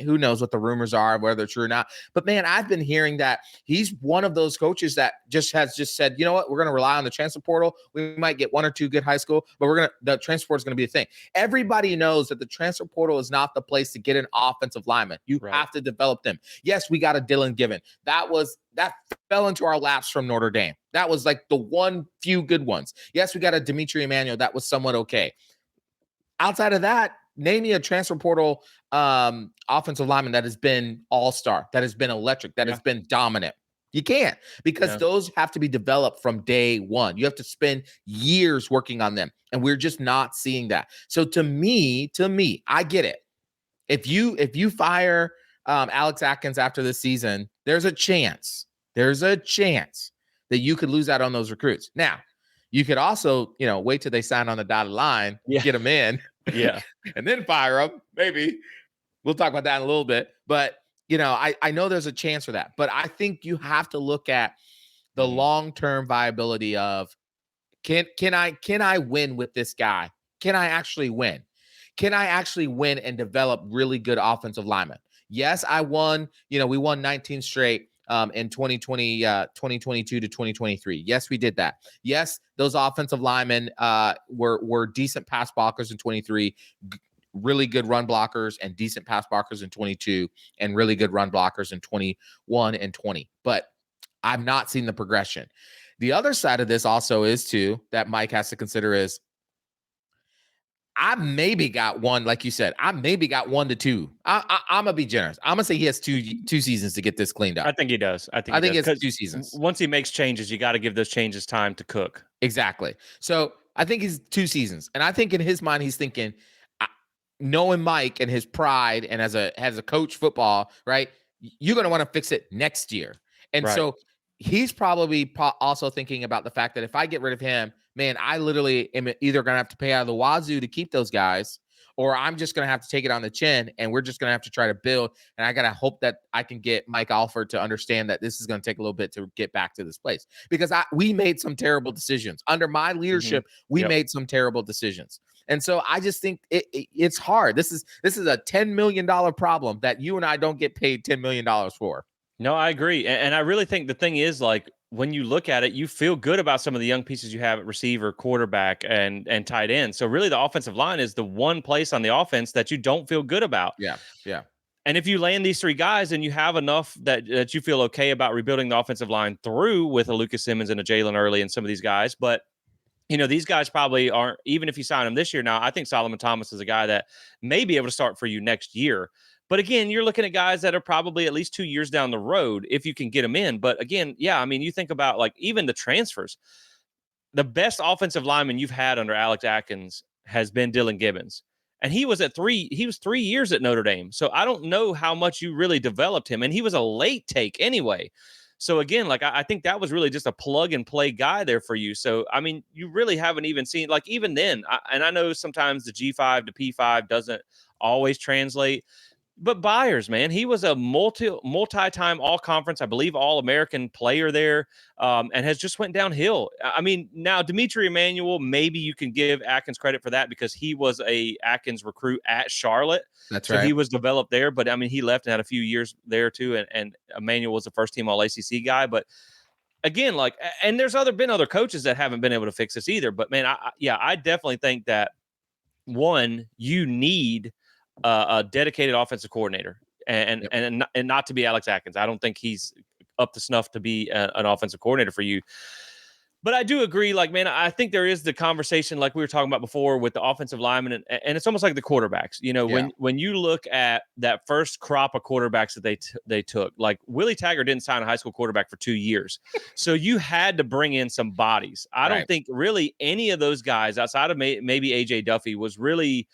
who knows what the rumors are, whether they're true or not. But man, I've been hearing that he's one of those coaches that has said, you know what, we're going to rely on the transfer portal. We might get 1 or 2 good high school, but the transfer portal is going to be a thing. Everybody knows that the transfer portal is not the place to get an offensive lineman. You have to develop them. Yes, we got a Dylan Given. That fell into our laps from Notre Dame. That was like the few good ones. Yes, we got a Dimitri Emmanuel. That was somewhat okay. Outside of that, name me a transfer portal offensive lineman that has been all-star, that has been electric, that has been dominant. You can't, because those have to be developed from day one. You have to spend years working on them, and we're just not seeing that. So to me, I get it. If you fire Alex Atkins after this season, there's a chance that you could lose out on those recruits. Now, you could also, wait till they sign on the dotted line, get them in, and then fire them. Maybe we'll talk about that in a little bit. But I know there's a chance for that. But I think you have to look at the long-term viability of can I win with this guy? Can I actually win? Can I actually win and develop really good offensive linemen? Yes, I won. We won 19 straight. In 2022 to 2023. Yes, we did that. Yes, those offensive linemen were decent pass blockers in 23, really good run blockers, and decent pass blockers in 22, and really good run blockers in 21 and 20. But I've not seen the progression. The other side of this also is too, that Mike has to consider is, I maybe got one, like you said. I maybe got 1 to 2. I'm gonna be generous. I'm gonna say he has two seasons to get this cleaned up. I think he does. I think he has 2 seasons. Once he makes changes, you got to give those changes time to cook. Exactly. So I think he's 2 seasons, and I think in his mind he's thinking, knowing Mike and his pride, and as a coach football, right? You're gonna want to fix it next year, and so he's probably also thinking about the fact that if I get rid of him, man, I literally am either going to have to pay out of the wazoo to keep those guys, or I'm just going to have to take it on the chin, and we're just going to have to try to build. And I got to hope that I can get Mike Alford to understand that this is going to take a little bit to get back to this place, because we made some terrible decisions under my leadership. We made some terrible decisions. And so I just think it's hard. This is a $10 million problem that you and I don't get paid $10 million for. No, I agree. And I really think the thing is, like, when you look at it, you feel good about some of the young pieces you have at receiver, quarterback, and tight end. So really, the offensive line is the one place on the offense that you don't feel good about. Yeah. Yeah. And if you land these three guys and you have enough that you feel okay about rebuilding the offensive line through with a Lucas Simmons and a Jalen Early and some of these guys, but these guys probably aren't, even if you sign them this year. Now, I think Solomon Thomas is a guy that may be able to start for you next year. But again, you're looking at guys that are probably at least 2 years down the road if you can get them in. But again, yeah, I mean, you think about like even the transfers. The best offensive lineman you've had under Alex Atkins has been Dylan Gibbons. And he was 3 years at Notre Dame. So I don't know how much you really developed him. And he was a late take anyway. So again, like I think that was really just a plug and play guy there for you. So I mean, you really haven't even seen like even then. And I know sometimes the G5 to P5 doesn't always translate, but Byers, man, he was a multi-time all conference, I believe, all American player there, and has just went downhill. I mean, now Dimitri Emmanuel, maybe you can give Atkins credit for that because he was a Atkins recruit at Charlotte, That's so right. he was developed there. But I mean, he left and had a few years there too, and Emmanuel was the first team All ACC guy. But again, like, and there's been other coaches that haven't been able to fix this either. But man, I definitely think that one, you need a dedicated offensive coordinator, Yep. and not to be Alex Atkins. I don't think he's up to snuff to be an offensive coordinator for you. But I do agree, like, man, I think there is the conversation like we were talking about before with the offensive linemen, and it's almost like the quarterbacks. Yeah. When you look at that first crop of quarterbacks that they took, like Willie Taggart didn't sign a high school quarterback for 2 years, so you had to bring in some bodies. I don't Right. think really any of those guys outside of maybe AJ Duffy was really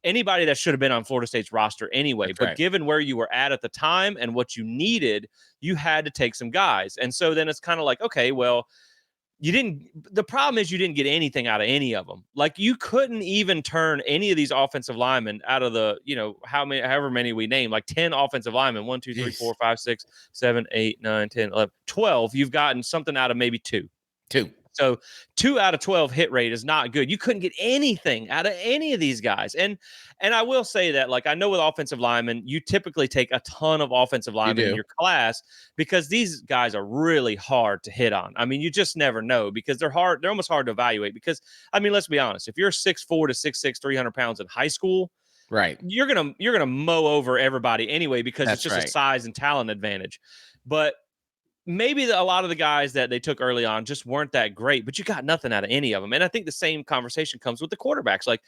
anybody that should have been on Florida State's roster anyway. That's But right. given where you were at the time and what you needed, you had to take some guys, and so then it's kind of like, okay, well the problem is you didn't get anything out of any of them. Like you couldn't even turn any of these offensive linemen out of the, however many we name, like 10 offensive linemen, 1, 2, 3, Jeez. 4, 5, 6, 7, 8, 9, 10, 11, 12. You've gotten something out of maybe two. 2. So 2 out of 12 hit rate is not good. You couldn't get anything out of any of these guys. And I will say that, like, I know with offensive linemen, you typically take a ton of offensive You linemen in do. your class because these guys are really hard to hit on. I mean, you just never know because they're hard. They're almost hard to evaluate because, I mean, let's be honest. If you're 6'4" to 6'6", 300 pounds in high school, Right. you're gonna mow over everybody anyway because it's That's just a right. size and talent advantage. But maybe a lot of the guys that they took early on just weren't that great, but you got nothing out of any of them. And I think the same conversation comes with the quarterbacks. Like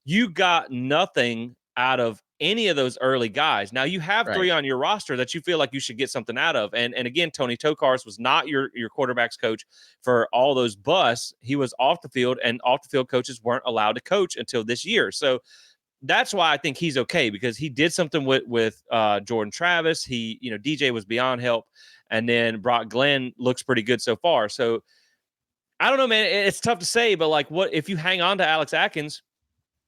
you got nothing out of any of those early guys. Now you have Right. 3 on your roster that you feel like you should get something out of. And again, Tony Tokarz was not your quarterbacks coach for all those busts. He was off the field, and off the field coaches weren't allowed to coach until this year. So that's why I think he's okay because he did something with Jordan Travis. He, DJ was beyond help, and then Brock Glenn looks pretty good so far. So I don't know, man. It's tough to say, but like, what if you hang on to Alex Atkins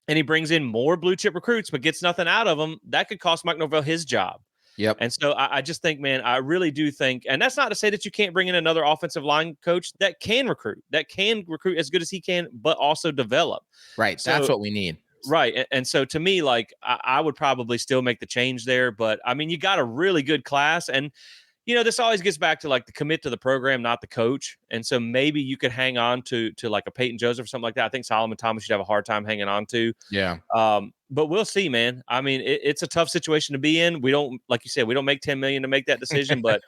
and he brings in more blue chip recruits but gets nothing out of them? That could cost Mike Norvell his job. Yep. And so I just think, man, I really do think, and that's not to say that you can't bring in another offensive line coach that can recruit as good as he can, but also develop. Right. That's So what we need. right. And so to me, like, I would probably still make the change there. But I mean, you got a really good class. And, this always gets back to like the commit to the program, not the coach. And so maybe you could hang on to like a Peyton Joseph or something like that. I think Solomon Thomas should have a hard time hanging on to. Yeah. But we'll see, man. I mean, it's a tough situation to be in. We don't, like you said, we don't make 10 million to make that decision, but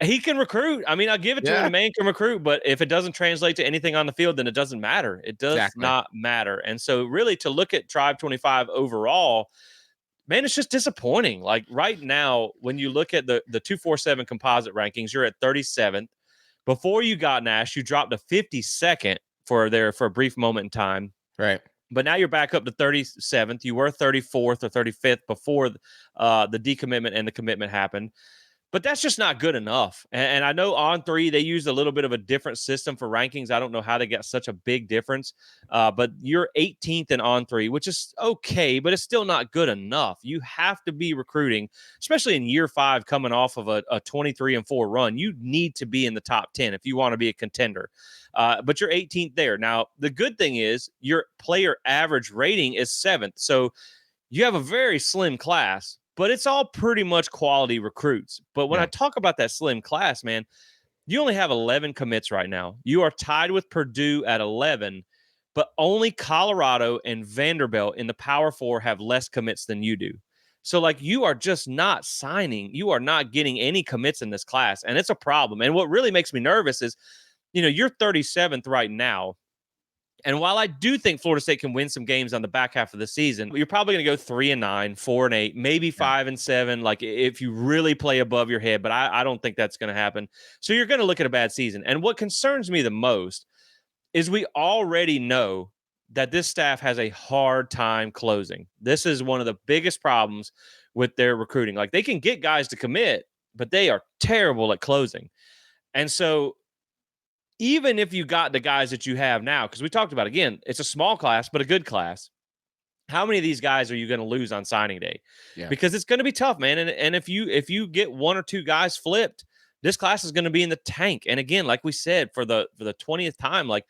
he can recruit. I mean, I'll give it to him. Yeah. The man can recruit, but if it doesn't translate to anything on the field, then it doesn't matter. It does Exactly. not matter. And so really to look at Tribe 25 overall, man, it's just disappointing. Like right now, when you look at the 247 composite rankings, you're at 37th. Before you got Nash, you dropped to 52nd for a brief moment in time. Right. But now you're back up to 37th. You were 34th or 35th before the decommitment and the commitment happened. But that's just not good enough. And I know On3, they used a little bit of a different system for rankings. I don't know how they got such a big difference. But you're 18th in On3, which is okay, but it's still not good enough. You have to be recruiting, especially in year 5, coming off of a 23-4 run. You need to be in the top 10 if you want to be a contender. But you're 18th there. Now, the good thing is your player average rating is 7th. So you have a very slim class, but it's all pretty much quality recruits. But when I talk about that slim class, man, You only have 11 commits right now. You are tied with Purdue at 11, but only Colorado and Vanderbilt in the Power Four have less commits than you do. So, like, you are just not signing. You are not getting any commits in this class, and it's a problem. And what really makes me nervous is, you're 37th right now. And while I do think Florida State can win some games on the back half of the season, you're probably going to go 3-9, 4-8, maybe Yeah. 5-7. Like if you really play above your head, but I don't think that's going to happen. So you're going to look at a bad season. And what concerns me the most is we already know that this staff has a hard time closing. This is one of the biggest problems with their recruiting. Like they can get guys to commit, but they are terrible at closing. And so even if you got the guys that you have now, because we talked about, again, it's a small class, but a good class. How many of these guys are you going to lose on signing day? Yeah. Because it's going to be tough, man. And if you get one or two guys flipped, this class is going to be in the tank. And again, like we said, for the 20th time, like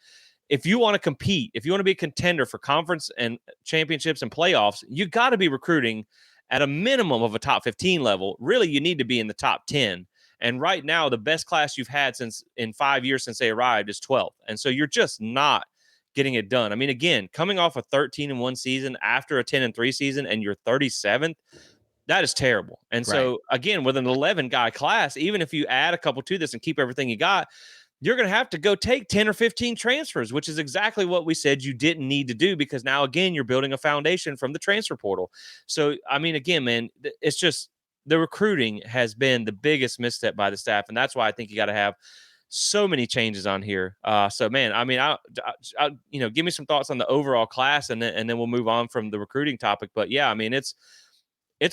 if you want to compete, if you want to be a contender for conference and championships and playoffs, you got to be recruiting at a minimum of a top 15 level. Really, you need to be in the top 10. And right now, the best class you've had since in 5 years since they arrived is 12th. And so you're just not getting it done. I mean, again, coming off a 13-1 season after a 10-3 season, and you're 37th, that is terrible. And Right. so again, with an 11 guy class, even if you add a couple to this and keep everything you got, you're going to have to go take 10 or 15 transfers, which is exactly what we said you didn't need to do, because now, again, you're building a foundation from the transfer portal. So, I mean, again, man, it's just the recruiting has been the biggest misstep by the staff. And that's why I think you got to have so many changes on here. So, man, I mean, give me some thoughts on the overall class, and then we'll move on from the recruiting topic. But yeah, I mean, it's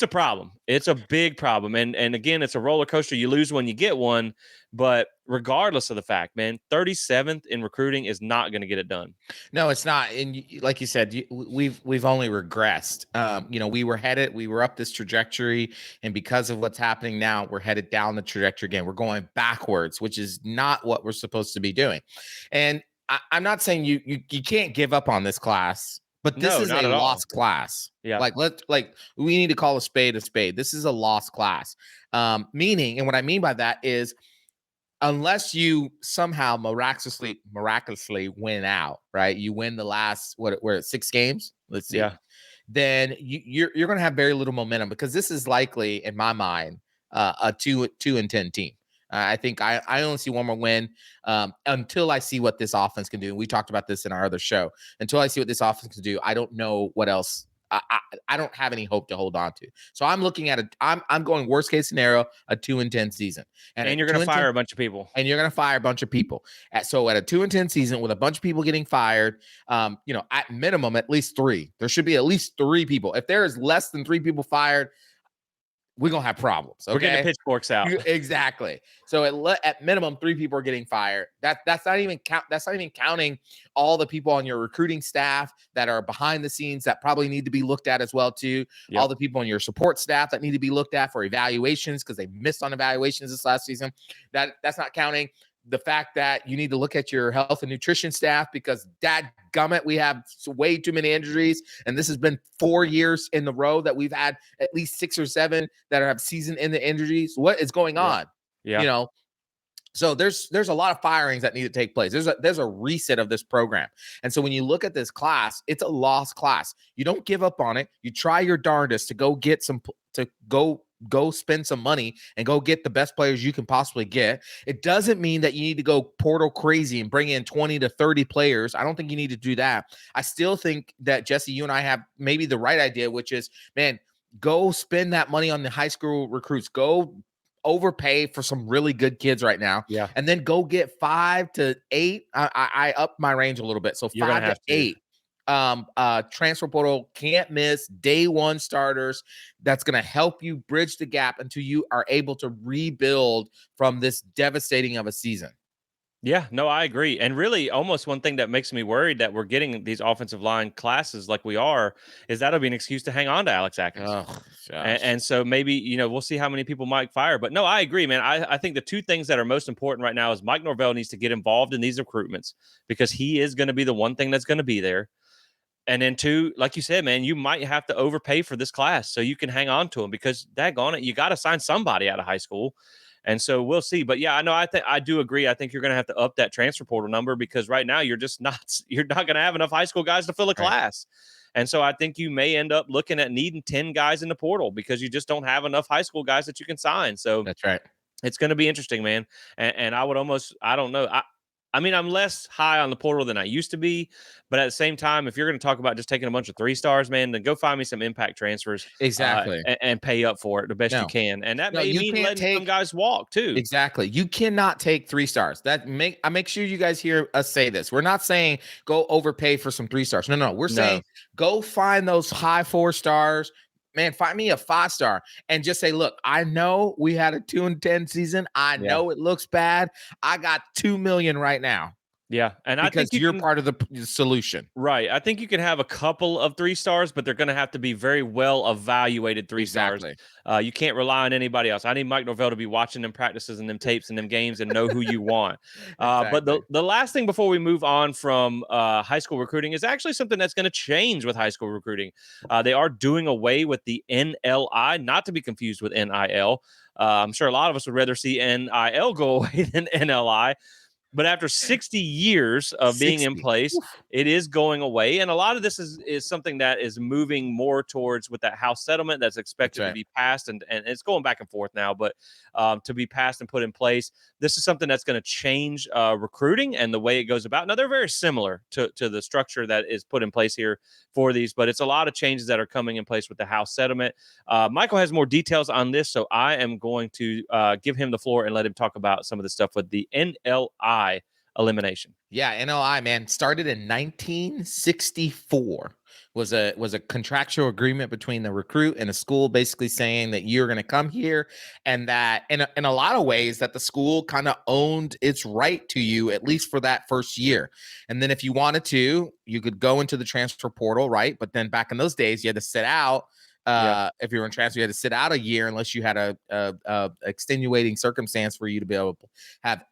a problem. It's a big problem. And again, it's a roller coaster. You lose one, you get one. But regardless of the fact, man, 37th in recruiting is not going to get it done. No, it's not. And like you said, we've only regressed. We were up this trajectory, and because of what's happening now, we're headed down the trajectory again. We're going backwards, which is not what we're supposed to be doing. And I'm not saying you can't give up on this class, but this No, is not a at all. lost class. Yeah. We need to call a spade a spade. This is a lost class. Meaning, and what I mean by that is, unless you somehow miraculously win out, right? You win the last we're at 6 games. Let's see. Yeah. Then you're going to have very little momentum, because this is likely, in my mind, a 2-10 team. I think I only see one more win until I see what this offense can do. And we talked about this in our other show. Until I see what this offense can do, I don't know what else. I don't have any hope to hold on to. So I'm looking at I'm going worst case scenario, a 2-10 season, And you're going to fire a bunch of people. and you're going to fire a bunch of people. So at a 2-10 season with a bunch of people getting fired, at minimum, at least 3. There should be at least 3 people. If there is less than 3 people fired, we're going to have problems. Okay? We're getting the pitchforks out. Exactly. So at minimum, 3 people are getting fired. That's not even counting all the people on your recruiting staff that are behind the scenes that probably need to be looked at as well too. Yep. All the people on your support staff that need to be looked at for evaluations, because they missed on evaluations this last season. That's not counting the fact that you need to look at your health and nutrition staff, because dadgummit, we have way too many injuries. And this has been 4 years in a row that we've had at least 6 or 7 that have season-ending injuries. What is going on? Yeah. So there's a lot of firings that need to take place. There's a reset of this program. And so when you look at this class, it's a lost class. You don't give up on it. You try your darndest to go get go spend some money and go get the best players you can possibly get. It doesn't mean that you need to go portal crazy and bring in 20 to 30 players. I don't think you need to do that. I still think that, Jesse, you and I have maybe the right idea, which is, man, go spend that money on the high school recruits. Go overpay for some really good kids right now. Yeah. And then go get 5 to 8. I upped my range a little bit. So 5 to 8. Transfer portal, can't miss, day one starters. That's going to help you bridge the gap until you are able to rebuild from this devastating of a season. Yeah, no, I agree. And really, almost one thing that makes me worried that we're getting these offensive line classes like we are is that'll be an excuse to hang on to Alex Atkins. Oh, and so maybe, we'll see how many people Mike fire. But no, I agree, man. I think the 2 things that are most important right now is Mike Norvell needs to get involved in these recruitments, because he is going to be the one thing that's going to be there. And then 2, like you said, man, you might have to overpay for this class so you can hang on to them, because daggone it, you got to sign somebody out of high school. And so we'll see. But yeah, I know I do agree. I think you're going to have to up that transfer portal number because right now you're not going to have enough high school guys to fill a Right. class. And so I think you may end up looking at needing 10 guys in the portal because you just don't have enough high school guys that you can sign. So That's right. it's going to be interesting, man. And I would almost, I don't know. I mean, I'm less high on the portal than I used to be, but at the same time, if you're going to talk about just taking a bunch of 3 stars, man, then go find me some impact transfers Exactly. and pay up for it the best you No, can. And that no, may you mean can't letting some take guys walk too. exactly. You cannot take 3 stars. I make sure you guys hear us say this. We're not saying go overpay for some 3 stars. No, no. We're saying No. go find those high 4 stars. Man, find me a 5 star and just say, look, I know we had a 2-10 season. I Yeah. know it looks bad. I got 2 million right now Yeah. And I because think you you're can, part of the solution. right. I think you can have a couple of 3 stars, but they're going to have to be very well evaluated 3 stars. Exactly. You can't rely on anybody else. I need Mike Norvell to be watching them practices and them tapes and them games and know who you want. But Exactly. the last thing before we move on from high school recruiting is actually something that's going to change with high school recruiting. They are doing away with the NLI, not to be confused with NIL. I'm sure a lot of us would rather see NIL go away than NLI. But after 60 years of being in 60. place, Oof. it is going away. And a lot of this is something that is moving more towards with that House settlement that's That's expected to right. be passed. And it's going back and forth now, but to be passed and put in place. This is something that's going to change recruiting and the way it goes about. Now, they're very similar to the structure that is put in place here for these, but it's a lot of changes that are coming in place with the House settlement. Michael has more details on this, so I am going to give him the floor and let him talk about some of the stuff with the NLI elimination. Yeah, NLI, man, started in 1964. Was a contractual agreement between the recruit and the school, basically saying that you're going to come here, and that in a lot of ways that the school kind of owned its right to you, at least for that first year. And then if you wanted to, you could go into the transfer portal, right? But then back in those days, you had to sit out. Yeah. If you were in transfer, you had to sit out a year unless you had a extenuating circumstance for you to be able to have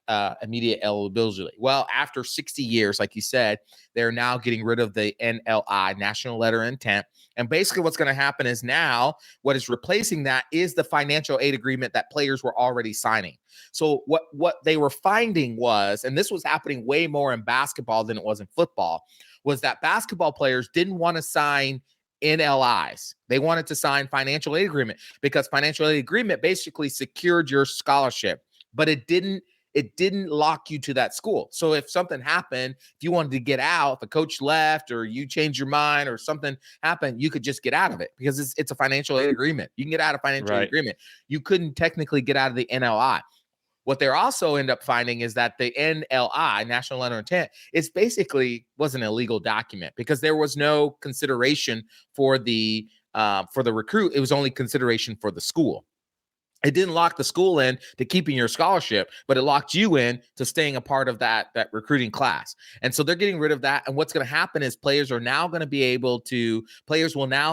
immediate eligibility. Well, after 60 years, like you said, they're now getting rid of the NLI, National Letter of Intent. And basically what's going to happen is now what is replacing that is the financial aid agreement that players were already signing. So what they were finding was, and this was happening way more in basketball than it was in football, was that basketball players didn't want to sign NLIs. They wanted to sign financial aid agreement because financial aid agreement basically secured your scholarship, but it didn't lock you to that school. So if something happened, if you wanted to get out, if a coach left or you changed your mind or something happened, you could just get out of it because it's a financial aid agreement. You can get out of financial aid Right. agreement. You couldn't technically get out of the NLI. What they're also end up finding is that the NLI, National Letter of Intent, is basically was an illegal document because there was no consideration for the recruit. It was only consideration for the school. It didn't lock the school in to keeping your scholarship, but it locked you in to staying a part of that recruiting class. And so they're getting rid of that. And what's going to happen is players will now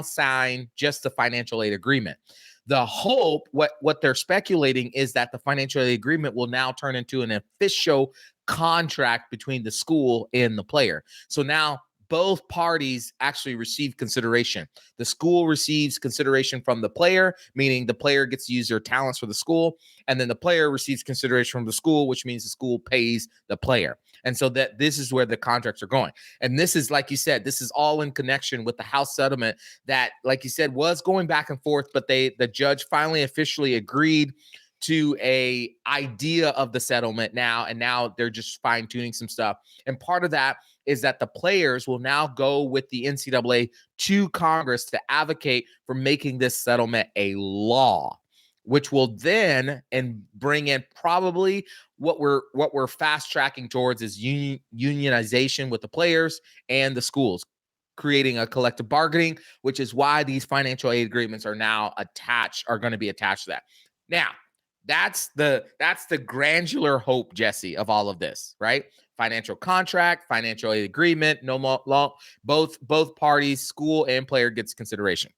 sign just the financial aid agreement. The hope, what they're speculating is that the financial aid agreement will now turn into an official contract between the school and the player. So now both parties actually receive consideration. The school receives consideration from the player, meaning the player gets to use their talents for the school. And then the player receives consideration from the school, which means the school pays the player. And so that this is where the contracts are going. And this is, like you said, this is all in connection with the House settlement that, like you said, was going back and forth, but the judge finally officially agreed to a idea of the settlement now. And now they're just fine tuning some stuff. And part of that is that the players will now go with the NCAA to Congress to advocate for making this settlement a law, which will then and bring in probably what we're fast tracking towards is unionization with the players and the schools, creating a collective bargaining, which is why these financial aid agreements are going to be attached to that. Now, that's the granular hope, Jesse, of all of this, right? Financial contract, financial aid agreement, no law, both parties, school and player gets consideration.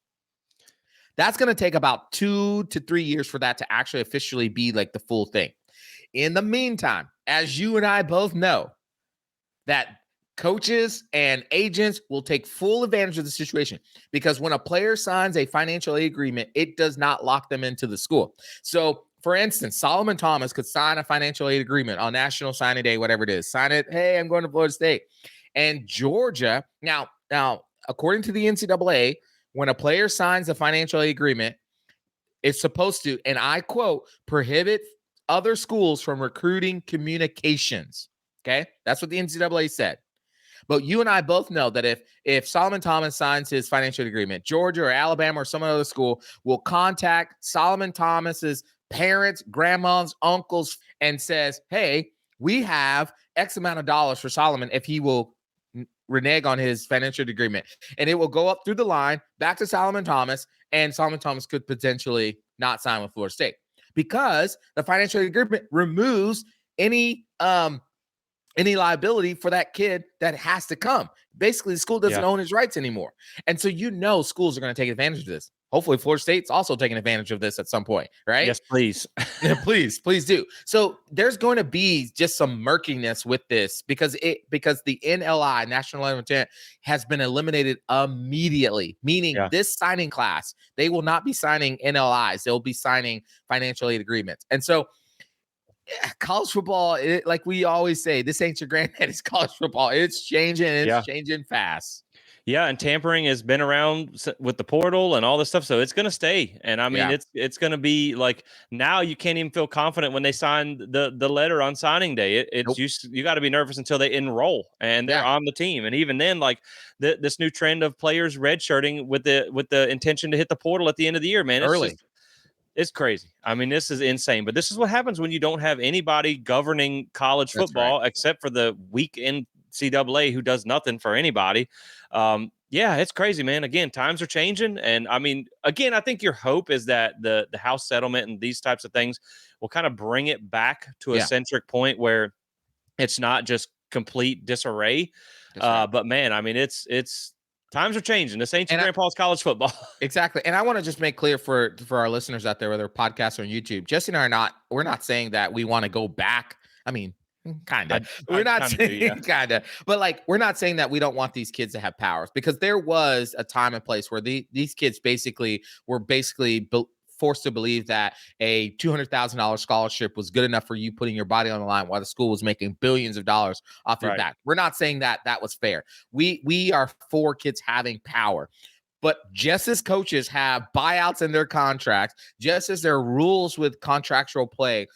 That's going to take about 2 to 3 years for that to actually officially be like the full thing. In the meantime, as you and I both know, that coaches and agents will take full advantage of the situation because when a player signs a financial aid agreement, it does not lock them into the school. So for instance, Solomon Thomas could sign a financial aid agreement on National Signing Day, whatever it is. Sign it. Hey, I'm going to Florida State. And Georgia, now, according to the NCAA, when a player signs a financial aid agreement, it's supposed to, and I quote, prohibit other schools from recruiting communications. Okay, that's what the NCAA said. But you and I both know that if Solomon Thomas signs his financial agreement, Georgia or Alabama or some other school will contact Solomon Thomas's parents, grandmas, uncles, and says, hey, we have X amount of dollars for Solomon if he will renege on his financial agreement. And it will go up through the line back to Solomon Thomas, and Solomon Thomas could potentially not sign with Florida State because the financial agreement removes any liability for that kid that has to come. Basically, the school doesn't own his rights anymore. And so schools are going to take advantage of this. Hopefully, Florida State's also taking advantage of this at some point, right? Yes, please. Yeah, please do. So there's going to be just some murkiness with this because the NLI, National Level Intent, has been eliminated immediately, meaning this signing class, they will not be signing NLIs. They'll be signing financial aid agreements. And so college football, like we always say, this ain't your granddaddy's college football. It's changing. It's changing fast. Yeah, and tampering has been around with the portal and all this stuff, so it's going to stay. And I mean, it's going to be like now you can't even feel confident when they sign the letter on signing day. You got to be nervous until they enroll and they're on the team. And even then, like this new trend of players redshirting with the intention to hit the portal at the end of the year, man, it's crazy. I mean, this is insane. But this is what happens when you don't have anybody governing college football except for the weak NCAA who does nothing for anybody. It's crazy, man. Again, times are changing. And I mean, again, I think your hope is that the House settlement and these types of things will kind of bring it back to a centric point where it's not just complete disarray. But man, I mean, it's times are changing. This ain't your grandpa's college football. Exactly. And I want to just make clear for our listeners out there, whether podcasts or on YouTube, Jesse and I we're not saying that we want to go back. I mean, kind of. We're not saying kind of, but like, we're not saying that we don't want these kids to have powers, because there was a time and place where these kids were forced to believe that a $200,000 scholarship was good enough for you putting your body on the line while the school was making billions of dollars off your back. We're not saying that was fair. We are for kids having power. But just as coaches have buyouts in their contracts, just as there are rules with contractual play,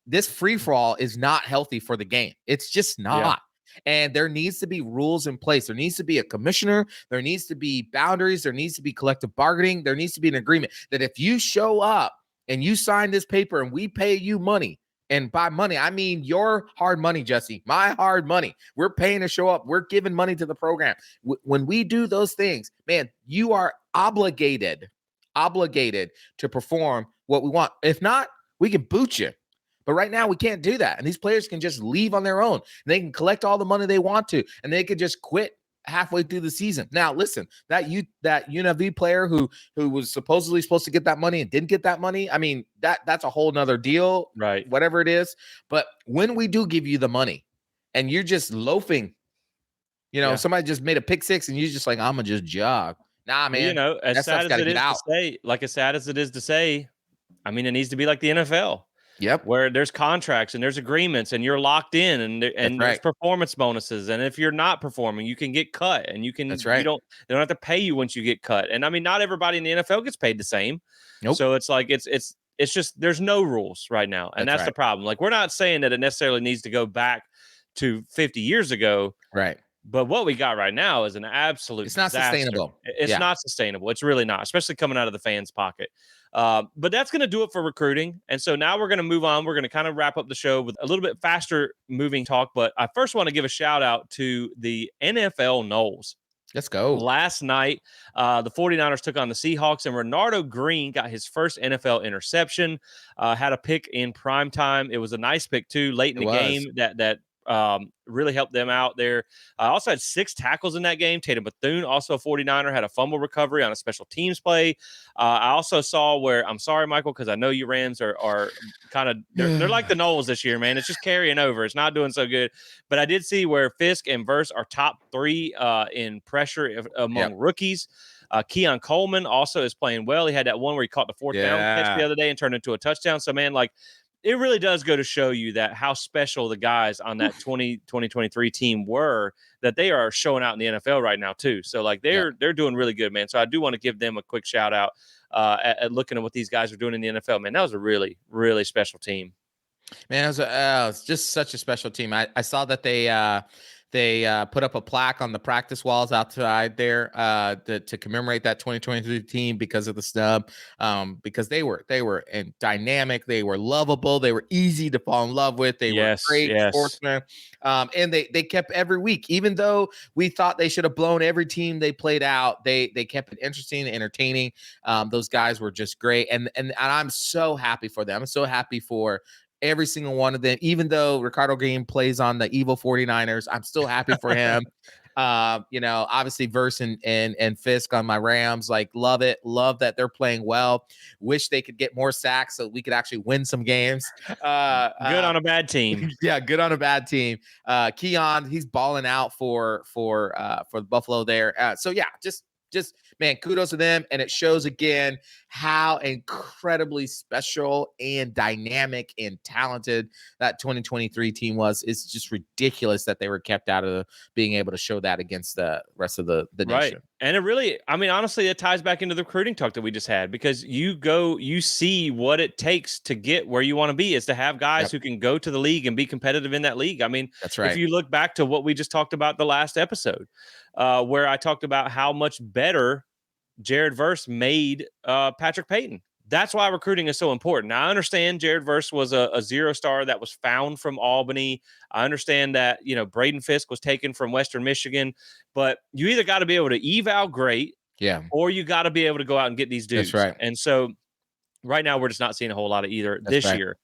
this free-for-all is not healthy for the game. It's just not. And there needs to be rules in place. There needs to be a commissioner. There needs to be boundaries. There needs to be collective bargaining. There needs to be an agreement that if you show up and you sign this paper and we pay you money, and by money, I mean your hard money, Jesse, my hard money. We're paying to show up. We're giving money to the program. When we do those things, man, you are obligated to perform what we want. If not, we can boot you. But right now we can't do that. And these players can just leave on their own. They can collect all the money they want to, and they could just quit halfway through the season. Now, listen, that UNLV player who was supposedly supposed to get that money and didn't get that money, I mean, that's a whole nother deal, right? Whatever it is. But when we do give you the money and you're just loafing, somebody just made a pick six and you're just like, I'm gonna just jog. Nah, man. As sad as it is to say, as sad as it is to say, I mean, it needs to be like the NFL. Yep. Where there's contracts and there's agreements and you're locked in and there's performance bonuses. And if you're not performing, you can get cut and you can, they don't have to pay you once you get cut. And I mean, not everybody in the NFL gets paid the same. Nope. So it's like, it's just, there's no rules right now. And that's the problem. Like, we're not saying that it necessarily needs to go back to 50 years ago. Right. But what we got right now is an absolute It's not disaster. Sustainable. It's not sustainable. It's really not, especially coming out of the fans' pocket. But that's going to do it for recruiting. And so now we're going to move on. We're going to kind of wrap up the show with a little bit faster moving talk. But I first want to give a shout out to the NFL Noles. Let's go. Last night, the 49ers took on the Seahawks, and Renardo Green got his first NFL interception, had a pick in prime time. It was a nice pick, too, late in the game that really helped them out there. I also had 6 tackles in that game. Tatum Bethune, also a 49er, had a fumble recovery on a special teams play. I also saw where, I'm sorry, Michael, because I know you Rams are kind of, they're like the Noles this year, man. It's just carrying over. It's not doing so good. But I did see where Fisk and Verse are top 3 in pressure among rookies. Keon Coleman also is playing well. He had that one where he caught the fourth down catch the Yeah. other day and turned into a touchdown. So, man, like, it really does go to show you that how special the guys on that 2023 team were, that they are showing out in the NFL right now too. So like Yeah. they're doing really good, man. So I do want to give them a quick shout out at looking at what these guys are doing in the NFL, man. That was a really, really special team. Man, it's just such a special team. I saw that they put up a plaque on the practice walls outside there to commemorate that 2023 team because of the snub. Because they were and dynamic, they were lovable, they were easy to fall in love with, they were Yes, great yes. sportsmen, and they kept every week, even though we thought they should have blown every team they played out. They kept it interesting, entertaining. Those guys were just great, and I'm so happy for them. I'm so happy for every single one of them. Even though Ricardo Green plays on the evil 49ers, I'm still happy for him. Obviously Verse and Fisk on my Rams, like, love it. Love that they're playing well. Wish they could get more sacks so we could actually win some games. Good on a bad team. Yeah, good on a bad team. Keon, he's balling out for Buffalo there. So yeah, just man, kudos to them. And it shows again how incredibly special and dynamic and talented that 2023 team was. It's just ridiculous that they were kept out of being able to show that against the rest of the Right. nation. And it really, I mean, honestly, it ties back into the recruiting talk that we just had, because you see what it takes to get where you want to be is to have guys Yep, who can go to the league and be competitive in that league. I mean, that's if right. you look back to what we just talked about the last episode, where I talked about how much better Jared Verse made Patrick Payton. That's why recruiting is so important. Now, I understand Jared Verse was a 0-star that was found from Albany. I understand that, Braden Fisk was taken from Western Michigan, but you either got to be able to eval great, Yeah, or you got to be able to go out and get these that's dudes. right. And so right now we're just not seeing a whole lot of either That's this right. year.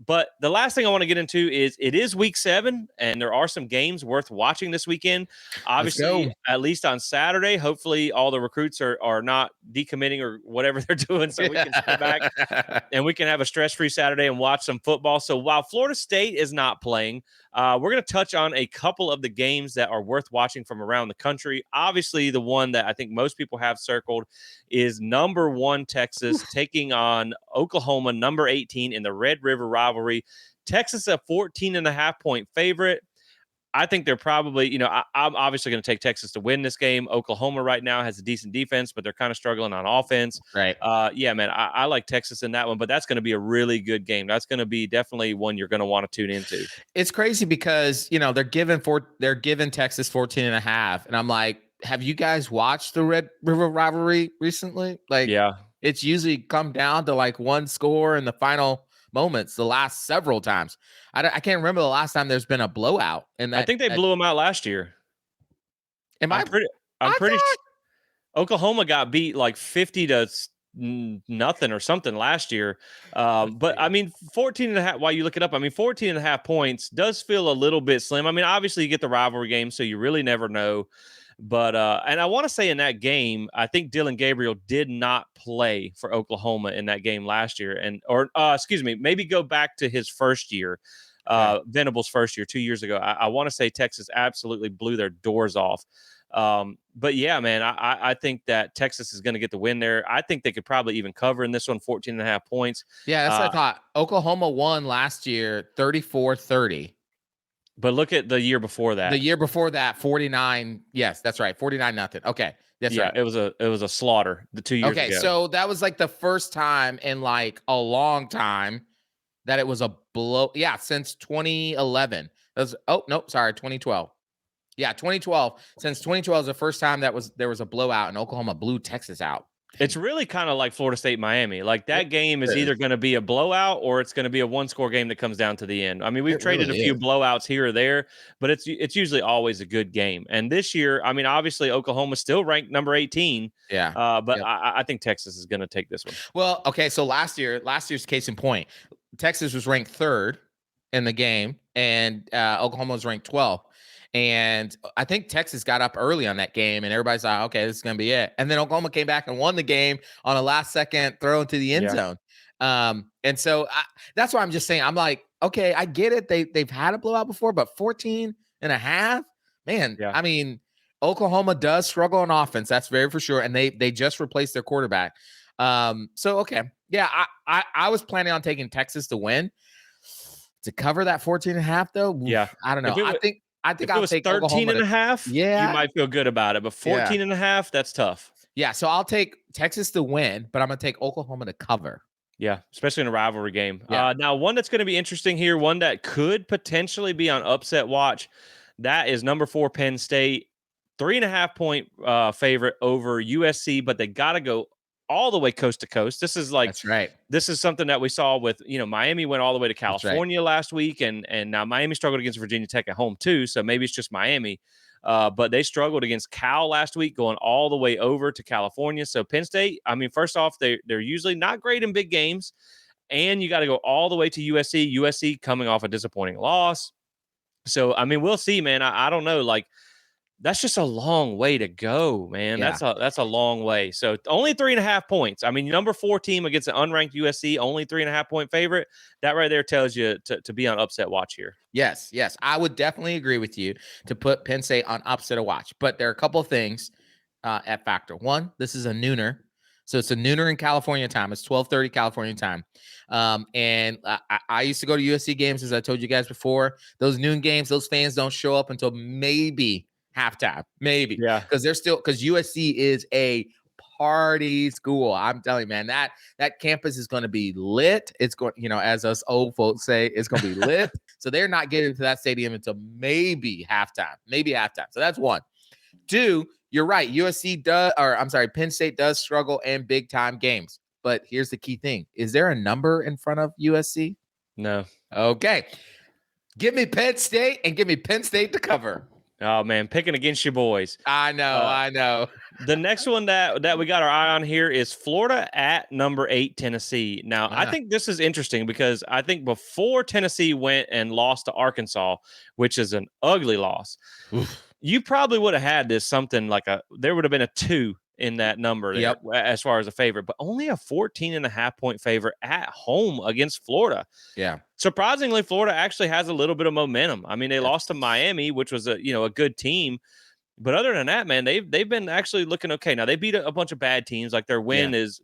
But the last thing I want to get into is it is week 7, and there are some games worth watching this weekend. Let's go. Obviously, at least on Saturday, hopefully all the recruits are not decommitting or whatever they're doing, so we can sit back and we can have a stress-free Saturday and watch some football. So while Florida State is not playing, we're going to touch on a couple of the games that are worth watching from around the country. Obviously, the one that I think most people have circled is number 1 Texas taking on Oklahoma, number 18 in the Red River rivalry. Texas a 14.5-point favorite. I think they're probably, I'm obviously going to take Texas to win this game. Oklahoma right now has a decent defense, but they're kind of struggling on offense. Right. Yeah, man, I like Texas in that one, but that's going to be a really good game. That's going to be definitely one you're going to want to tune into. It's crazy because they're giving Texas 14 and a half. And I'm like, have you guys watched the Red River rivalry recently? Like, Yeah. it's usually come down to like one score in the final moments the last several times. I can't remember the last time there's been a blowout in I that. think they blew them out last year. Am I'm I? pretty, I'm I pretty, thought. Oklahoma got beat like 50 to nothing or something last year. Let's But I see. mean, 14 and a half, while you look it up, I mean, 14 and a half points does feel a little bit slim. I mean, obviously you get the rivalry game, so you really never know. But and I want to say in that game, I think Dylan Gabriel did not play for Oklahoma in that game last year, or excuse me, maybe go back to his first year, Okay. Venable's first year 2 years ago. I want to say Texas absolutely blew their doors off. But yeah, man, I think that Texas is going to get the win there. I think they could probably even cover in this one, 14 and a half points. Yeah, that's what I thought. Oklahoma won last year 34-30. But look at the year before The that. year before that, 49. Yes, that's right. 49-0. Okay. That's Yeah, right. it was a slaughter the 2 years Okay. ago. So that was like the first time in like a long time that it was a blow. Yeah, since 2011. That was, oh, no, sorry, 2012. Yeah, 2012. Since 2012 is the first time there was a blowout and Oklahoma blew Texas out. It's really kind of like Florida State Miami. Like It that game is is. either going to be a blowout or it's going to be a one-score game that comes down to the end. I mean, we've It traded a really few is. blowouts here or there, but it's usually always a good game. And this year, I mean, obviously Oklahoma's still ranked number 18, Yeah. but Yep. I think Texas is going to take this one. Well, okay, so last year's case in point, Texas was ranked third in the game, and Oklahoma was ranked 12th. And I think Texas got up early on that game, and everybody's like, okay, this is going to be it. And then Oklahoma came back and won the game on a last second throw into the end Yeah, zone. And so that's why I'm just saying, I'm like, okay, I get it. They've had a blowout before, but 14 and a half, man, yeah. I mean, Oklahoma does struggle on offense. That's very for sure. And they just replaced their quarterback. So okay. Yeah, I was planning on taking Texas to win. To cover that 14 and a half, though, Yeah. I don't know. If it I think if it I'll was take 13 Oklahoma and to a half, you yeah. might feel good about it, but Yeah. 14 and a half, that's tough. Yeah. So I'll take Texas to win, but I'm gonna take Oklahoma to cover. Yeah, especially in a rivalry game. Yeah. Now, one that's going to be interesting here, one that could potentially be on upset watch, that is number 4 Penn State, 3.5 point favorite over USC, but they got to go all the way coast to coast. That's right. This is something that we saw with Miami went all the way to That's right. California last week, and now Miami struggled against Virginia Tech at home too. So maybe it's just Miami. But they struggled against Cal last week, going all the way over to California. So Penn State, I mean, first off, they're usually not great in big games, and you got to go all the way to USC. USC coming off a disappointing loss. So I mean, we'll see, man. I don't know, like that's just a long way to go, man. Yeah. That's a long way. So only 3.5 points. I mean, number 4 team against an unranked USC, only 3.5 point favorite. That right there tells you to be on upset watch here. Yes. Yes. I would definitely agree with you to put Penn State on upset of watch. But there are a couple of things at factor. One, this is a nooner. So it's a nooner in California time. It's 12:30 California time. And I used to go to USC games, as I told you guys before. Those noon games, those fans don't show up until maybe halftime, maybe Yeah. because USC is a party school. I'm telling you, man, that campus is going to be lit. It's going, as us old folks say, it's going to be lit. So they're not getting to that stadium until maybe halftime. So that's one. Two, you're right. Penn State does struggle in big time games. But here's the key thing. Is there a number in front of USC? No. Okay. Give me Penn State and give me Penn State to cover. Oh man, picking against your boys. I know. The next one that we got our eye on here is Florida at number 8 Tennessee. Now, I think this is interesting because I think before Tennessee went and lost to Arkansas, which is an ugly loss, you probably would have had this something like there would have been a 2 in that number there as far as a favorite, but only a 14.5 point favorite at home against Florida. Yeah. Surprisingly, Florida actually has a little bit of momentum. I mean, they lost to Miami, which was a good team. But other than that, man, they've been actually looking okay. Now they beat a bunch of bad teams. Like their wins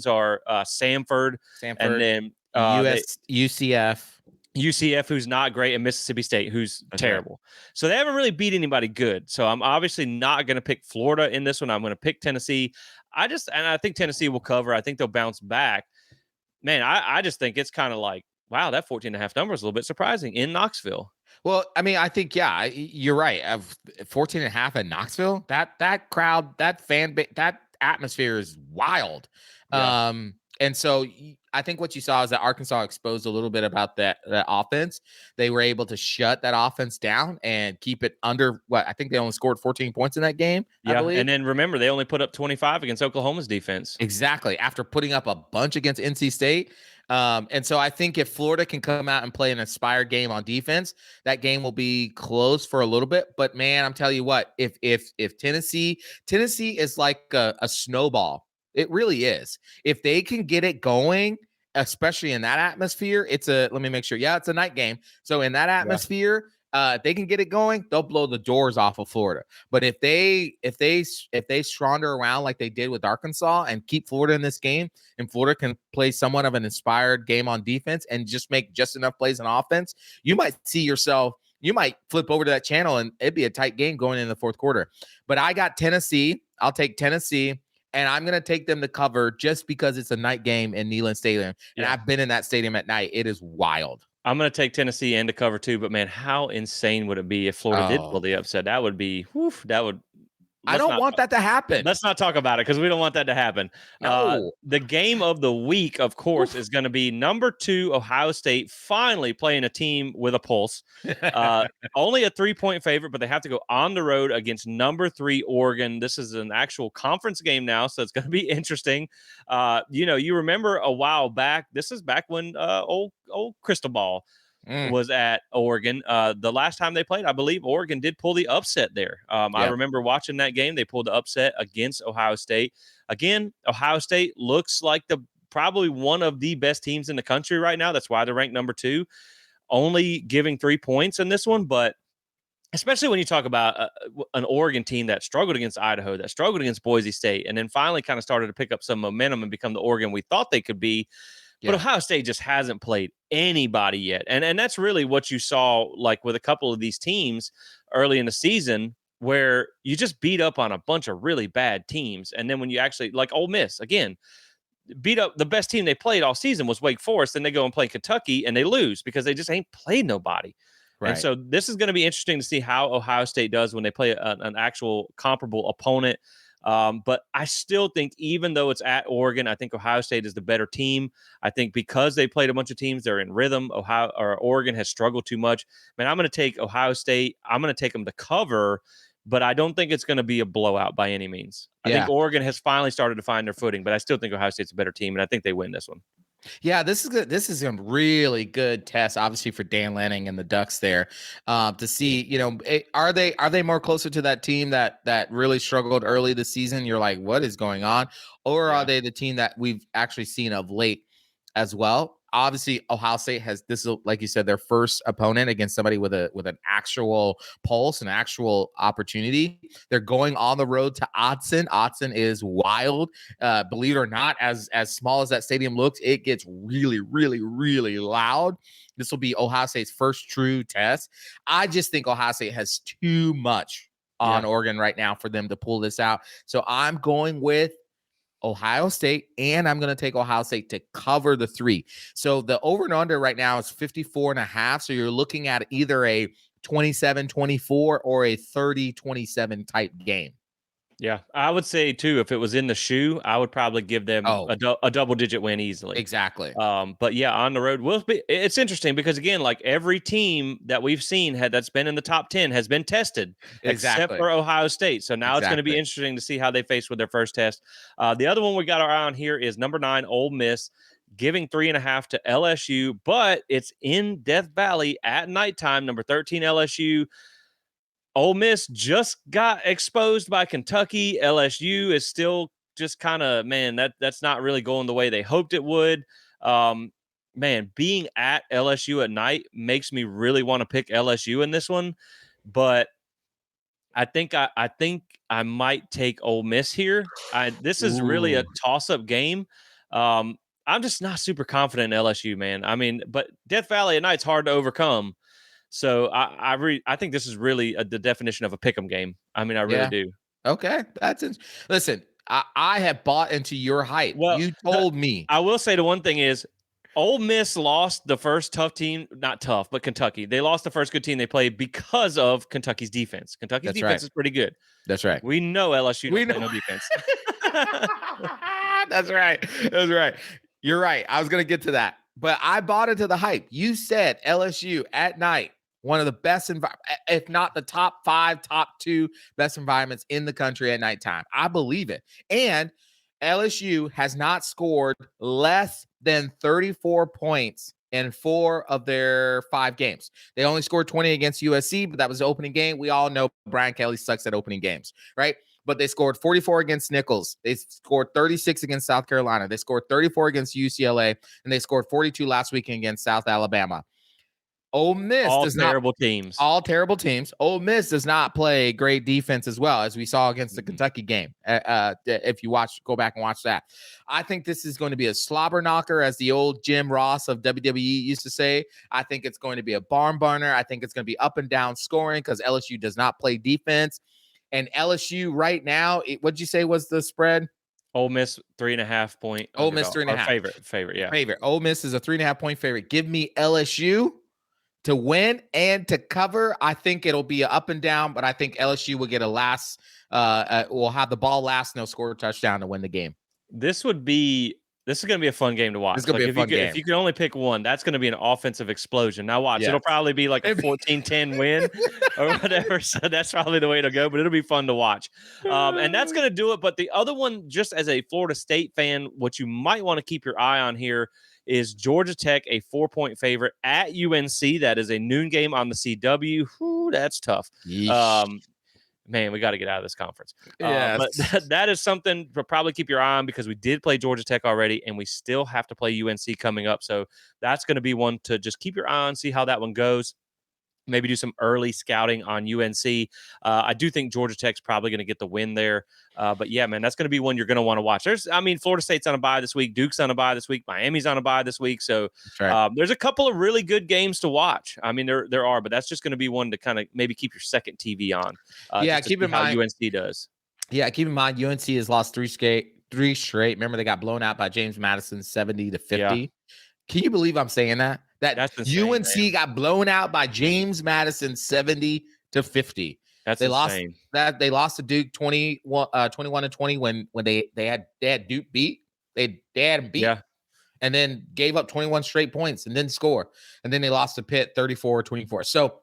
are Samford, and then UCF, who's not great, and Mississippi State, who's terrible. So they haven't really beat anybody good. So I'm obviously not going to pick Florida in this one. I'm going to pick Tennessee. I think Tennessee will cover. I think they'll bounce back. Man, I just think it's kind of like, wow, that 14.5 number is a little bit surprising in Knoxville. Well, I mean, I think, you're right. Of 14 and a half in Knoxville, that crowd, that fan base, that atmosphere is wild. Yeah. And so I think what you saw is that Arkansas exposed a little bit about that offense. They were able to shut that offense down and keep it under I think they only scored 14 points in that game. Yeah. I believe. And then remember, they only put up 25 against Oklahoma's defense. Exactly. After putting up a bunch against NC State. And so I think if Florida can come out and play an inspired game on defense, that game will be close for a little bit. But man, I'm telling you what, if Tennessee is like a snowball, it really is. If they can get it going, especially in that atmosphere, let me make sure. Yeah, it's a night game. So in that atmosphere, if they can get it going, they'll blow the doors off of Florida. But if they straunder around like they did with Arkansas and keep Florida in this game, and Florida can play somewhat of an inspired game on defense and just make just enough plays on offense, you might flip over to that channel and it'd be a tight game going in the fourth quarter. But I got Tennessee. I'll take Tennessee. And I'm going to take them to cover just because it's a night game in Neyland Stadium. And I've been in that stadium at night. It is wild. I'm going to take Tennessee and to cover too. But, man, how insane would it be if Florida did pull the upset? That would be I don't want that to happen. Let's not talk about it because we don't want that to happen. No. The game of the week, of course, is going to be number 2 Ohio State finally playing a team with a pulse. Only a 3-point favorite, but they have to go on the road against number 3 Oregon. This is an actual conference game now, so it's going to be interesting. You remember a while back. This is back when old Crystal Ball was at Oregon. The last time they played, I believe Oregon did pull the upset there. I remember watching that game. They pulled the upset against Ohio State. Again, Ohio State looks like probably one of the best teams in the country right now. That's why they're ranked number 2. Only giving 3 points in this one, but especially when you talk about an Oregon team that struggled against Idaho, that struggled against Boise State, and then finally kind of started to pick up some momentum and become the Oregon we thought they could be. But Yeah. Ohio State just hasn't played anybody yet. And that's really what you saw like with a couple of these teams early in the season where you just beat up on a bunch of really bad teams. And then when you actually like Ole Miss again, beat up the best team they played all season was Wake Forest. Then they go and play Kentucky and they lose because they just ain't played nobody. And Right. so this is going to be interesting to see how Ohio State does when they play an actual comparable opponent. But I still think, even though it's at Oregon, I think Ohio State is the better team. I think because they played a bunch of teams, they're in rhythm. Oregon has struggled too much. Man, I'm going to take Ohio State. I'm going to take them to cover, but I don't think it's going to be a blowout by any means. I think Yeah. Oregon has finally started to find their footing, but I still think Ohio State's a better team, and I think they win this one. Yeah, this is good. This is a really good test, obviously, for Dan Lanning and the Ducks there, to see, are they more closer to that team that really struggled early this season? You're like, what is going on? Or are Yeah. they the team that we've actually seen of late as well? Obviously, Ohio State has this is, like you said, their first opponent against somebody with an actual pulse, an actual opportunity. They're going on the road to Autzen. Autzen is wild. Believe it or not, as small as that stadium looks, it gets really, really, really loud. This will be Ohio State's first true test. I just think Ohio State has too much on Yeah. Oregon right now for them to pull this out. So I'm going with Ohio State, and I'm going to take Ohio State to cover the 3. So the over and under right now is 54.5. So you're looking at either a 27-24 or a 30-27 type game. Yeah, I would say too, if it was in the shoe, I would probably give them Oh, a double digit win easily. exactly. But yeah, on the road, it's interesting because again, like every team that we've seen that's been in the top 10 has been tested, except Exactly. for Ohio State. So now it's going to be Exactly. interesting to see how they face with their first test. The other one we got our eye on here is number 9, Ole Miss, giving 3.5 to LSU, but it's in Death Valley at nighttime. Number 13 LSU. Ole Miss just got exposed by Kentucky. LSU is still just kind of, man, that's not really going the way they hoped it would. Um, Man, being at LSU at night makes me really want to pick LSU in this one, but I think I might take Ole Miss here. This is really a Ooh. toss-up game. Um, I'm just not super confident in LSU, man. I mean, but Death Valley at night's hard to overcome. So I think this is really the definition of a pick'em game. I mean, I really Yeah. do. Okay. Listen, I have bought into your hype. Well, You told me. I will say the one thing is Ole Miss lost the first tough team, not tough, but Kentucky. They lost the first good team they played because of Kentucky's defense. Kentucky's That's defense right. is pretty good. That's right. We know LSU We don't play know. no defense. That's right. That's right. You're right. I was going to get to that, but I bought into the hype. You said LSU at night, one of the best, if not the top 5, top 2 best environments in the country at nighttime. I believe it. And LSU has not scored less than 34 points in 4 of their 5 games. They only scored 20 against USC, but that was the opening game. We all know Brian Kelly sucks at opening games, right? But they scored 44 against Nichols. They scored 36 against South Carolina. They scored 34 against UCLA, and they scored 42 last weekend against South Alabama. Ole Miss All does not terrible teams. all terrible teams. Ole Miss does not play great defense as well, as we saw against the Kentucky game. If you go back and watch that. I think this is going to be a slobber knocker, as the old Jim Ross of WWE used to say. I think it's going to be a barn burner. I think it's going to be up and down scoring because LSU does not play defense. And LSU right now, what'd you say was the spread? Ole Miss 3.5 point Ole Miss underdog three and a or half. favorite. Yeah. Favorite. Ole Miss is a 3.5 point favorite. Give me LSU to win and to cover. I think it'll be up and down, but I think LSU will get will have the ball last, and they'll score a touchdown to win the game. This is going to be a fun game to This is watch. gonna be Like a fun if game. you can only pick one, that's going to be an offensive explosion. Now watch, Yeah. it'll probably be like a 14-10 win or whatever. So that's probably the way to go, but it'll be fun to watch. And that's going to do it. But the other one, just as a Florida State fan, what you might want to keep your eye on here is Georgia Tech, a 4-point favorite at UNC. That is a noon game on the CW. Whew, that's tough. Man, we got to get out of this conference. Yes. But that is something to probably keep your eye on because we did play Georgia Tech already, and we still have to play UNC coming up. So that's going to be one to just keep your eye on, see how that one goes. maybe do some early scouting on UNC. I do think Georgia Tech's probably going to get the win there. But yeah, man, that's going to be one you're going to want to watch. Florida State's on a bye this week. Duke's on a bye this week. Miami's on a bye this week. So That's right. there's a couple of really good games to watch. I mean, there are, but that's just going to be one to kind of maybe keep your second TV on Yeah, just to keep see in how mind. UNC does. Yeah, keep in mind UNC has lost three straight. Remember, they got blown out by James Madison 70 to Yeah, 50. Can you believe I'm saying that? That that's insane, UNC man. got blown out by James Madison 70 to 50. That's They lost insane. they lost to Duke 21 to 20 when they had Duke beat. They had them beat Yeah. and then gave up 21 straight points and didn't score. And then they lost to Pitt 34-24. So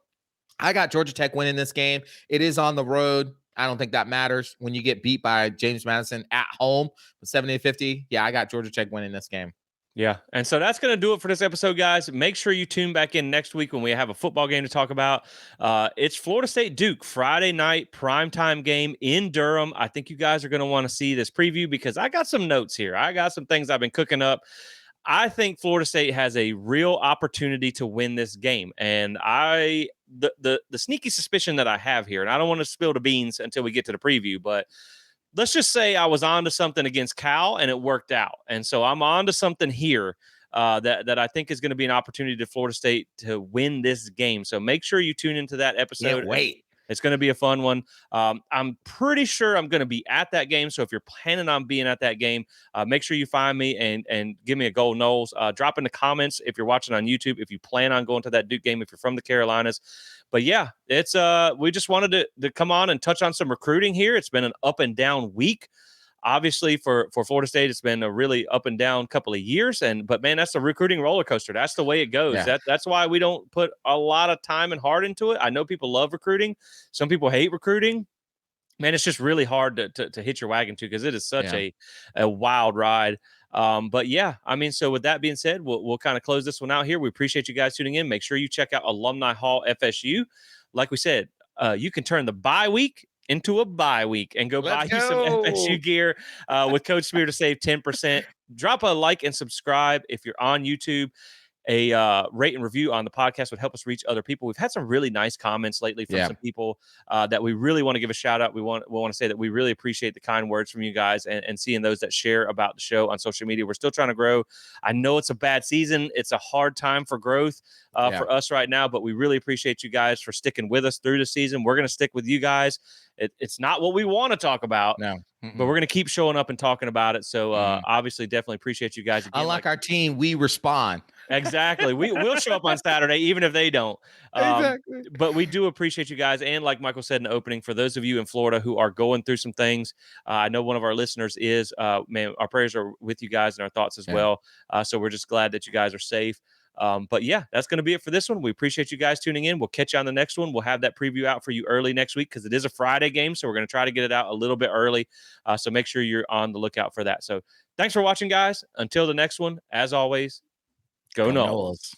I got Georgia Tech winning this game. It is on the road. I don't think that matters when you get beat by James Madison at home with 70-50. Yeah, I got Georgia Tech winning this game. Yeah. And so that's going to do it for this episode, guys. Make sure you tune back in next week when we have a football game to talk about. It's Florida State Duke, Friday night primetime game in Durham. I think you guys are going to want to see this preview because I got some notes here. I got some things I've been cooking up. I think Florida State has a real opportunity to win this game. And the sneaky suspicion that I have here, and I don't want to spill the beans until we get to the preview, but let's just say I was onto something against Cal and it worked out. And so I'm onto something here that I think is going to be an opportunity to Florida State to win this game. So make sure you tune into that episode. Can't wait. It's going to be a fun one. I'm pretty sure I'm going to be at that game. So if you're planning on being at that game, make sure you find me and give me a goal, Noles. Drop in the comments if you're watching on YouTube, if you plan on going to that Duke game, if you're from the Carolinas. But yeah, it's we just wanted to come on and touch on some recruiting here. It's been an up and down week. Obviously, for Florida State, it's been a really up and down couple of years. But man, that's a recruiting roller coaster. That's the way it goes. Yeah. That's why we don't put a lot of time and heart into it. I know people love recruiting. Some people hate recruiting. Man, it's just really hard to hit your wagon to because it is such a wild ride. But yeah, I mean, so with that being said, we'll kind of close this one out here. We appreciate you guys tuning in. Make sure you check out Alumni Hall FSU. Like we said, you can turn the bye week into a bye week and go buy you some FSU gear with Code Spear to save 10%. Drop a like and subscribe if you're on YouTube. A rate and review on the podcast would help us reach other people. We've had some really nice comments lately from some people that we really want to give a shout out. We want to say that we really appreciate the kind words from you guys and seeing those that share about the show on social media. We're still trying to grow. I know it's a bad season. It's a hard time for growth for us right now, but we really appreciate you guys for sticking with us through the season. We're going to stick with you guys. It's not what we want to talk about. No. But we're going to keep showing up and talking about it. So obviously, definitely appreciate you guys. Again, Unlike our team, we respond. Exactly. We'll show up on Saturday, even if they don't. Exactly. But we do appreciate you guys. And like Michael said in the opening, for those of you in Florida who are going through some things, I know one of our listeners is, man, our prayers are with you guys and our thoughts as well. So we're just glad that you guys are safe. But yeah, that's going to be it for this one. We appreciate you guys tuning in. We'll catch you on the next one. We'll have that preview out for you early next week because it is a Friday game. So we're going to try to get it out a little bit early. So make sure you're on the lookout for that. So thanks for watching, guys. Until the next one, as always, Go Noles.